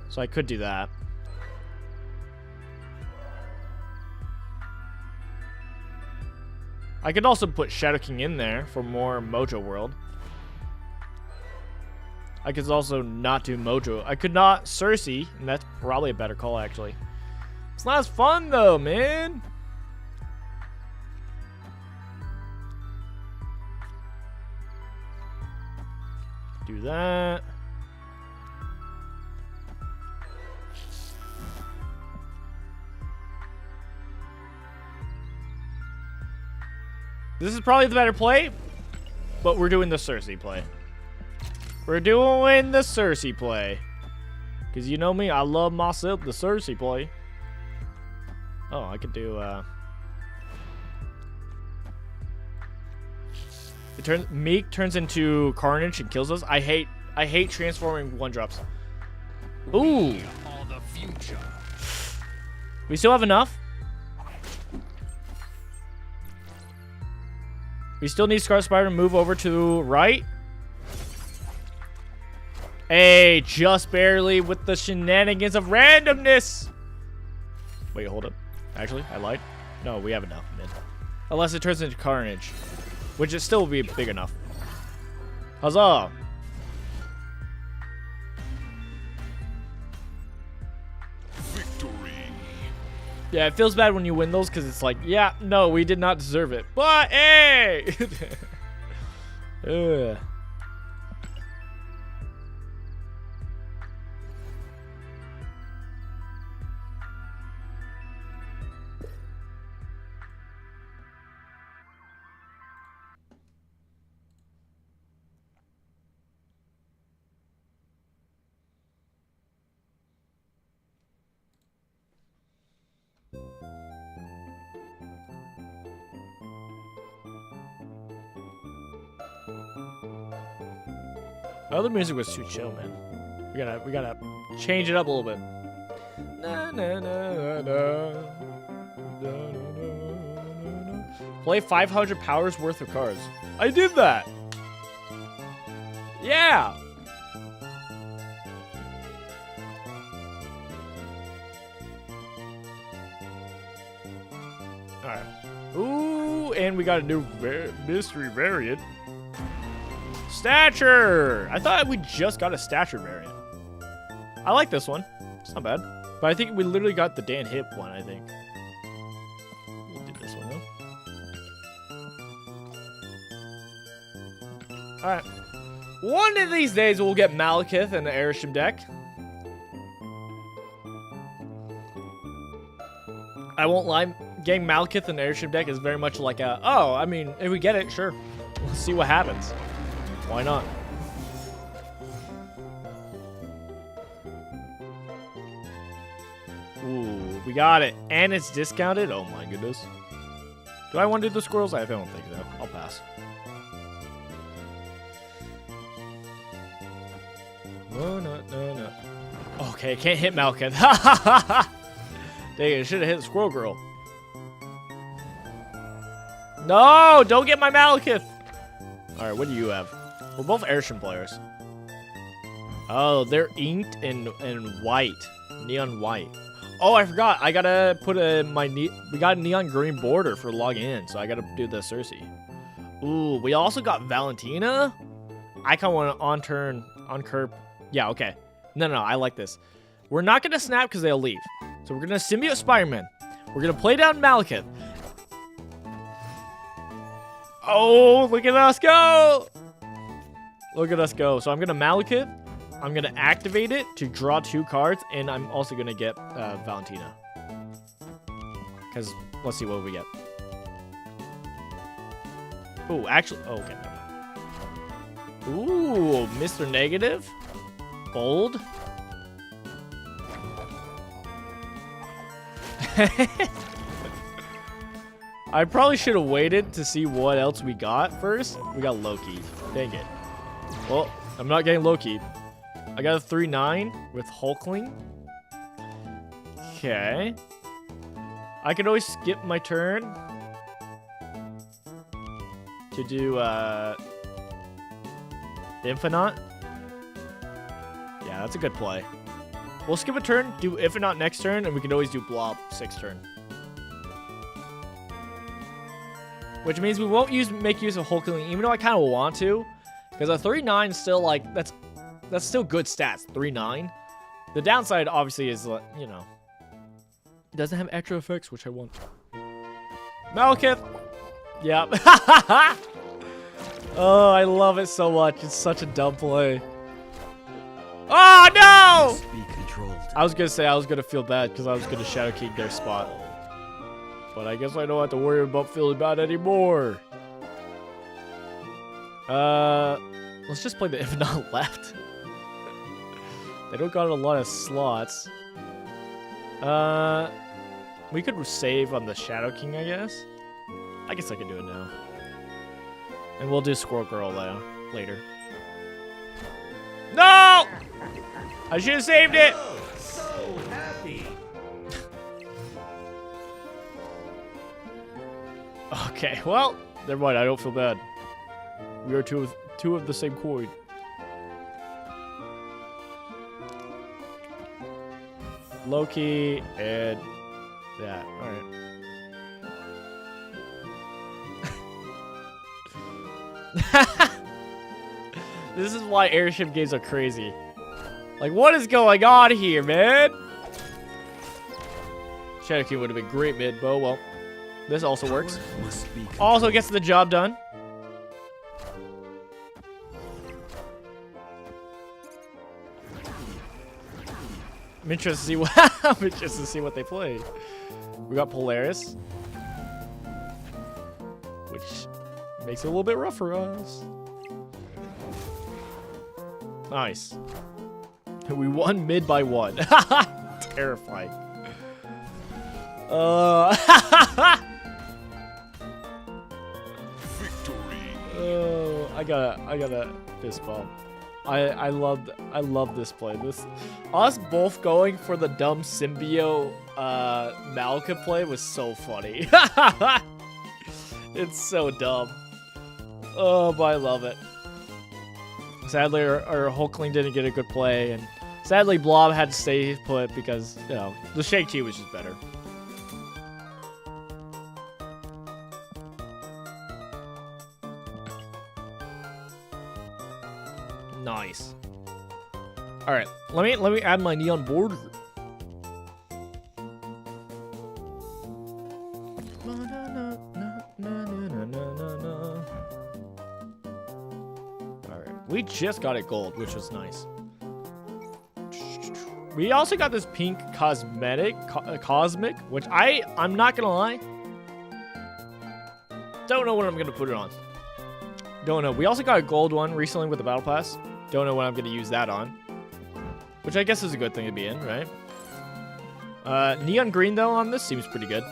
S1: So I could do that. I could also put Shadow King in there for more Mojo World. I could also not do Mojo. I could not Cersei, and that's probably a better call, actually. It's not as fun, though, man. Do that. This is probably the better play, but we're doing the Cersei play. We're doing the Cersei play. Because you know me, I love myself the Cersei play. Oh, I could do, Meek turns into Carnage and kills us. I hate transforming 1-drops. Ooh. We still have enough. We still need Scarlet Spider to move over to right. Hey, just barely with the shenanigans of randomness. Wait, hold up. Actually, I lied. No, we have enough mid. Unless it turns into Carnage, which it still will be big enough. Huzzah!
S3: Victory.
S1: Yeah, it feels bad when you win those because it's like, yeah, no, we did not deserve it. But, hey! Ugh. The other music was too chill, man. We gotta change it up a little bit. Na, na, na, na, na. Na, na, na, na. Play 500 powers worth of cards. I did that. Yeah. Alright. Ooh, and we got a new mystery variant. Stature! I thought we just got a stature variant. I like this one. It's not bad. But I think we literally got the Dan Hip one, I think. We'll do this one, though. Alright. One of these days, we'll get Malekith and the Airship deck. I won't lie, getting Malekith and the Airship deck is very much like a, oh, I mean, if we get it, sure. We'll see what happens. Why not? Ooh, we got it. And it's discounted? Oh my goodness. Do I want to do the squirrels? I don't think so. I'll pass. No. Okay, can't hit Malekith. Dang it, I should have hit the squirrel girl. No, don't get my Malekith. Alright, what do you have? We're both Airship players. Oh, they're inked in white. Neon white. Oh, I forgot. I gotta put we got a neon green border for logging in, so I gotta do the Cersei. Ooh, we also got Valentina. I kinda want to on curb. Yeah, okay. No, I like this. We're not gonna snap because they'll leave. So we're gonna symbiote Spider-Man. We're gonna play down Malekith. Oh, look at us go! Look at us go. So I'm gonna Malekith. I'm gonna activate it to draw 2 cards, and I'm also gonna get Valentina. Because let's see what we get. Oh, actually, oh, okay. Ooh, Mr. Negative, bold. I probably should have waited to see what else we got first. We got Loki. Dang it. Well, I'm not getting Loki. I got a 3/9 with Hulkling. Okay. I could always skip my turn to do Infinite. Yeah, that's a good play. We'll skip a turn, do Infinite next turn, and we can always do Blob 6th turn. Which means we won't make use of Hulkling, even though I kind of want to, because a 3/9 is still like that's still good stats. 3/9. The downside obviously is you know, it doesn't have extra effects, which I want. Malekith. Yep. Oh, I love it so much. It's such a dumb play. Oh no!
S4: Must be controlled.
S1: I was gonna say I was gonna feel bad because I was gonna Shadow King their spot. But I guess I don't have to worry about feeling bad anymore. Let's just play the Infinite left. They don't got a lot of slots. We could save on the Shadow King, I guess. I guess I can do it now. And we'll do Squirrel Girl later. No! I should have saved it!
S3: So happy.
S1: Okay, well, never mind. I don't feel bad. We are two of the same coin. Loki and that. All right. This is why airship games are crazy. Like, what is going on here, man? Shadow King would have been great mid, but well. This also works. Also gets the job done. I'm interested to see what I'm interested to see what they play. We got Polaris, which makes it a little bit rough for us. Nice. We won mid by 1. Terrifying.
S3: Victory.
S1: Oh, I gotta fist bump. I love this play. Us both going for the dumb symbiote Malekith play was so funny. It's so dumb. Oh, but I love it. Sadly, our Hulkling didn't get a good play, and sadly, Blob had to stay put because, you know, the Shake T was just better. All right, let me add my neon border. All right, we just got it gold, which was nice. We also got this pink cosmic, which I'm not gonna lie. Don't know what I'm gonna put it on. Don't know. We also got a gold one recently with the battle pass. Don't know what I'm gonna use that on. Which I guess is a good thing to be in, right? Neon green though on this seems pretty good.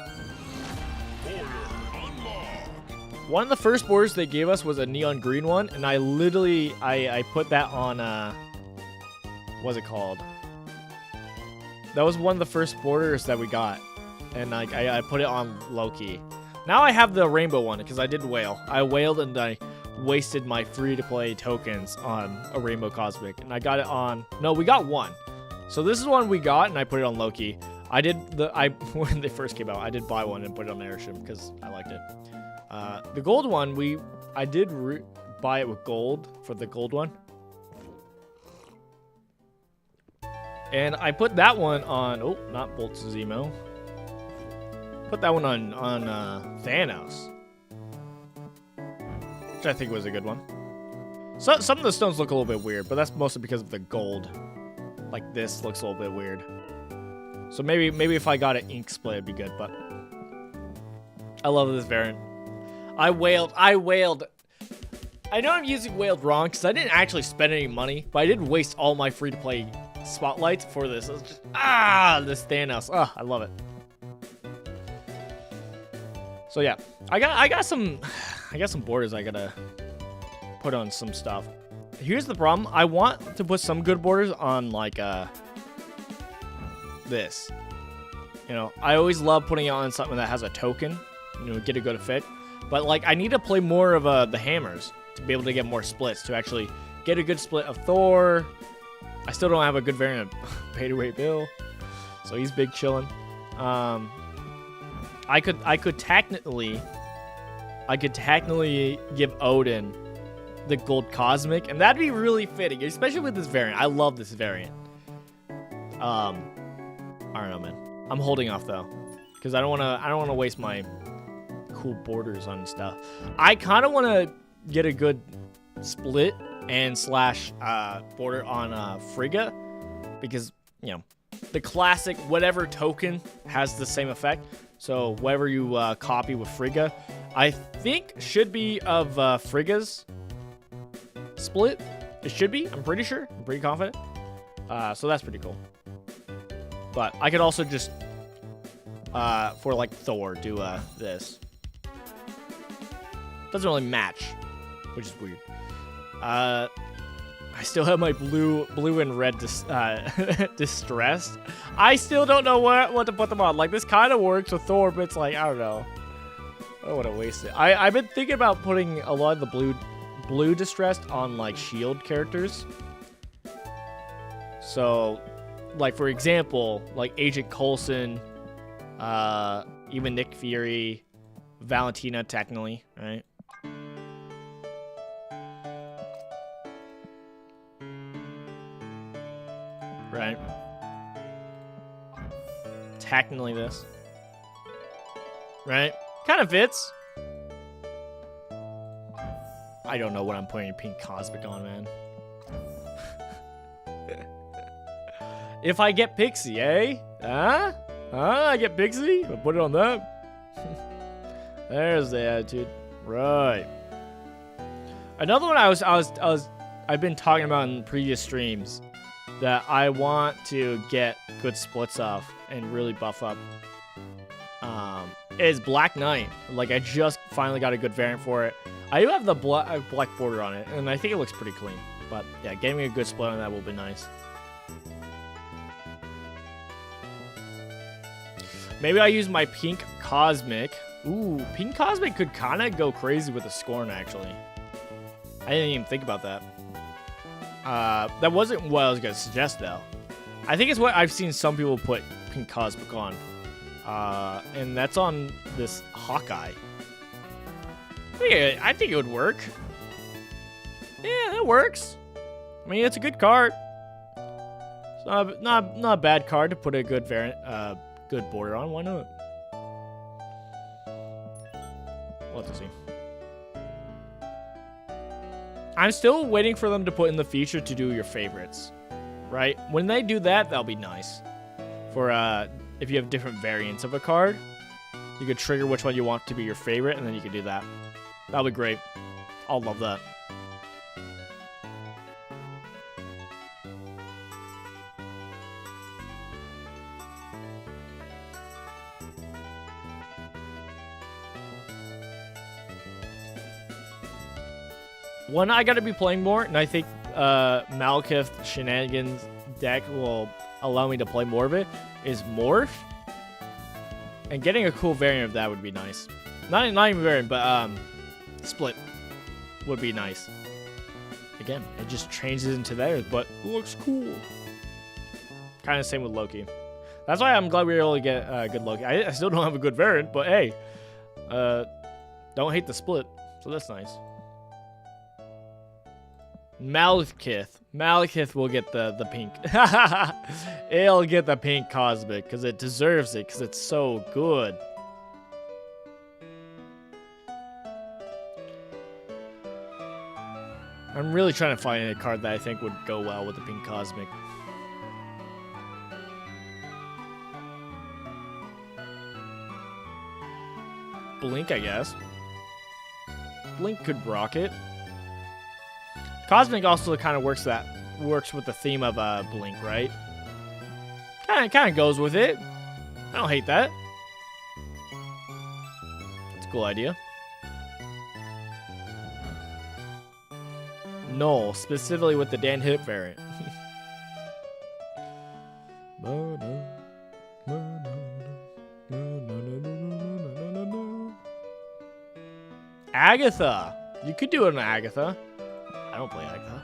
S1: One of the first borders they gave us was a neon green one, and I literally I put that on what's it called? That was one of the first borders that we got, and like I put it on Loki. Now I have the rainbow one because I did whale. I whaled and I wasted my free-to-play tokens on a rainbow cosmic, and I got it on. No, we got one. So this is one we got, and I put it on Loki. When they first came out, I did buy one and put it on the airship because I liked it. The gold one, I did buy it with gold for the gold one. And I put that one on, oh, not Bolt's emo. Put that one on Thanos, which I think was a good one. So some of the stones look a little bit weird, but that's mostly because of the gold. Like this looks a little bit weird. So maybe if I got an ink split, it'd be good. But I love this variant. I whaled. I know I'm using whaled wrong because I didn't actually spend any money, but I did waste all my free-to-play spotlights for this. It's just, this Thanos. I love it. So yeah, I got some borders I gotta put on some stuff. Here's the problem. I want to put some good borders on like this. You know, I always love putting it on something that has a token, you know, get a good fit. But like I need to play more of the hammers to be able to get more splits, to actually get a good split of Thor. I still don't have a good variant of Pay-to-Wait Bill, so he's big chillin'. I could technically give Odin the gold cosmic, and that'd be really fitting, especially with this variant. I love this variant. I don't know, man. I'm holding off though, because I don't wanna waste my cool borders on stuff. I kind of want to get a good split and slash border on Frigga, because you know the classic whatever token has the same effect. So whatever you copy with Frigga, I think should be of Frigga's split. It should be. I'm pretty sure. I'm pretty confident. So that's pretty cool. But I could also just for like Thor do this. Doesn't really match, which is weird. I still have my blue and red distressed. I still don't know what to put them on. Like this kind of works with Thor, but it's like I don't know. I don't want to waste it. I've been thinking about putting a lot of the blue distressed on like shield characters. So, like for example, like Agent Coulson, even Nick Fury, Valentina technically, right? Right. Technically this. Right? Kind of fits. I don't know what I'm putting pink cosmic on, man. If I get Pixie, eh? Huh? I get Pixie? I'll put it on that. There's the attitude. Right. Another one I've been talking about in previous streams that I want to get good splits off and really buff up is Black Knight. Like I just finally got a good variant for it. I do have the black border on it, and I think it looks pretty clean. But yeah, getting a good split on that will be nice. Maybe I use my pink cosmic. Ooh, pink cosmic could kind of go crazy with the Scorn, actually. I didn't even think about that. That wasn't what I was going to suggest, though. I think it's what I've seen some people put pink cosmic on. And that's on this Hawkeye. I think it would work. Yeah, that works. I mean, it's a good card. Not a bad card to put a good variant, good border on. Why not? We'll have to see. I'm still waiting for them to put in the feature to do your favorites, right? When they do that, that'll be nice. For if you have different variants of a card, you could trigger which one you want to be your favorite, and then you could do that. That'll be great. I'll love that. One I gotta be playing more, and I think Malekith Shenanigans deck will allow me to play more of it, is Morph. And getting a cool variant of that would be nice. Not even variant, but Split would be nice. Again, it just changes into theirs, but it looks cool. Kind of same with Loki. That's why I'm glad we were able to get good Loki. I still don't have a good variant, but hey, don't hate the Split, so that's nice. Malekith will get the pink. It'll get the pink Cosmic because it deserves it because it's so good. I'm really trying to find a card that I think would go well with the pink Cosmic. Blink, I guess. Blink could rock it. Cosmic also kind of works with the theme of Blink, right? Kind of goes with it. I don't hate that. It's a cool idea. No, specifically with the Dan Hip variant. Agatha. You could do it on Agatha. I don't play Agatha.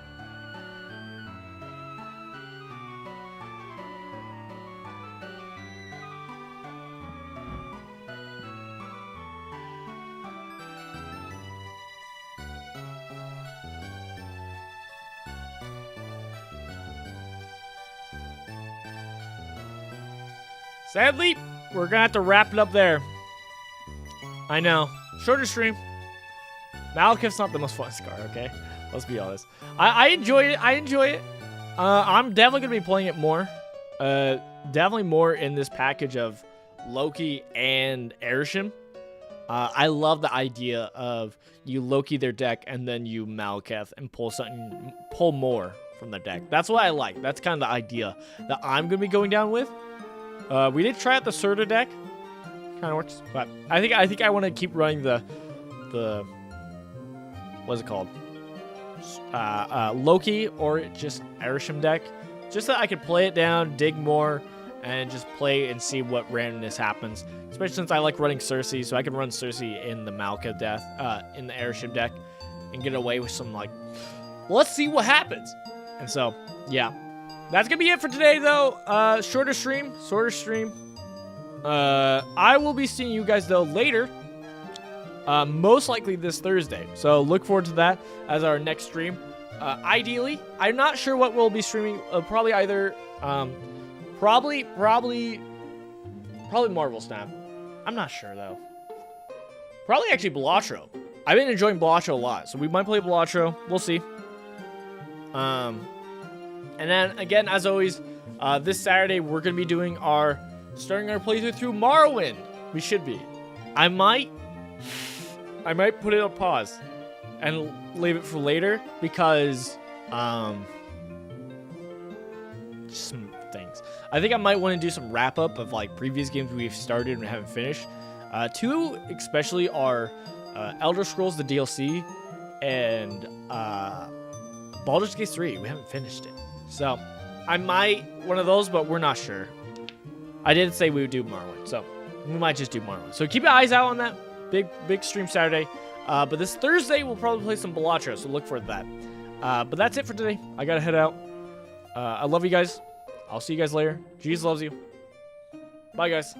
S1: Sadly, we're gonna have to wrap it up there. I know. Shorter stream. Malekith's not the most fun card, okay? Let's be honest. I enjoyed it. I'm definitely going to be playing it more. Definitely more in this package of Loki and Arishem. I love the idea of you Loki their deck and then you Malekith and pull more from their deck. That's what I like. That's kind of the idea that I'm going to be going down with. We did try out the Surta deck. Kind of works. But I think I want to keep running the what's it called? Loki or just Arishem deck, just so I can play it down, dig more, and just play and see what randomness happens. Especially since I like running Cersei, so I can run Cersei in the Malekith deck, in the Arishem deck, and get away with some like, let's see what happens. And so, yeah, that's gonna be it for today, though. Shorter stream. I will be seeing you guys though later. Most likely this Thursday. So look forward to that as our next stream. Ideally, I'm not sure what we'll be streaming. Probably either, probably Marvel Snap. I'm not sure though. Probably actually Balatro. I've been enjoying Balatro a lot, so we might play Balatro. We'll see. And then again, as always, this Saturday we're gonna be doing starting our playthrough through Morrowind. We should be. I might put it on pause and leave it for later because just some things. I think I might want to do some wrap up of like previous games we've started and haven't finished. Two especially are Elder Scrolls the DLC and Baldur's Gate 3. We haven't finished it, so I might one of those, but we're not sure. I didn't say we would do Morrowind, so we might just do Morrowind. So keep your eyes out on that. Big stream Saturday. But this Thursday, we'll probably play some Balatro, so look for that. But that's it for today. I gotta head out. I love you guys. I'll see you guys later. Jesus loves you. Bye, guys.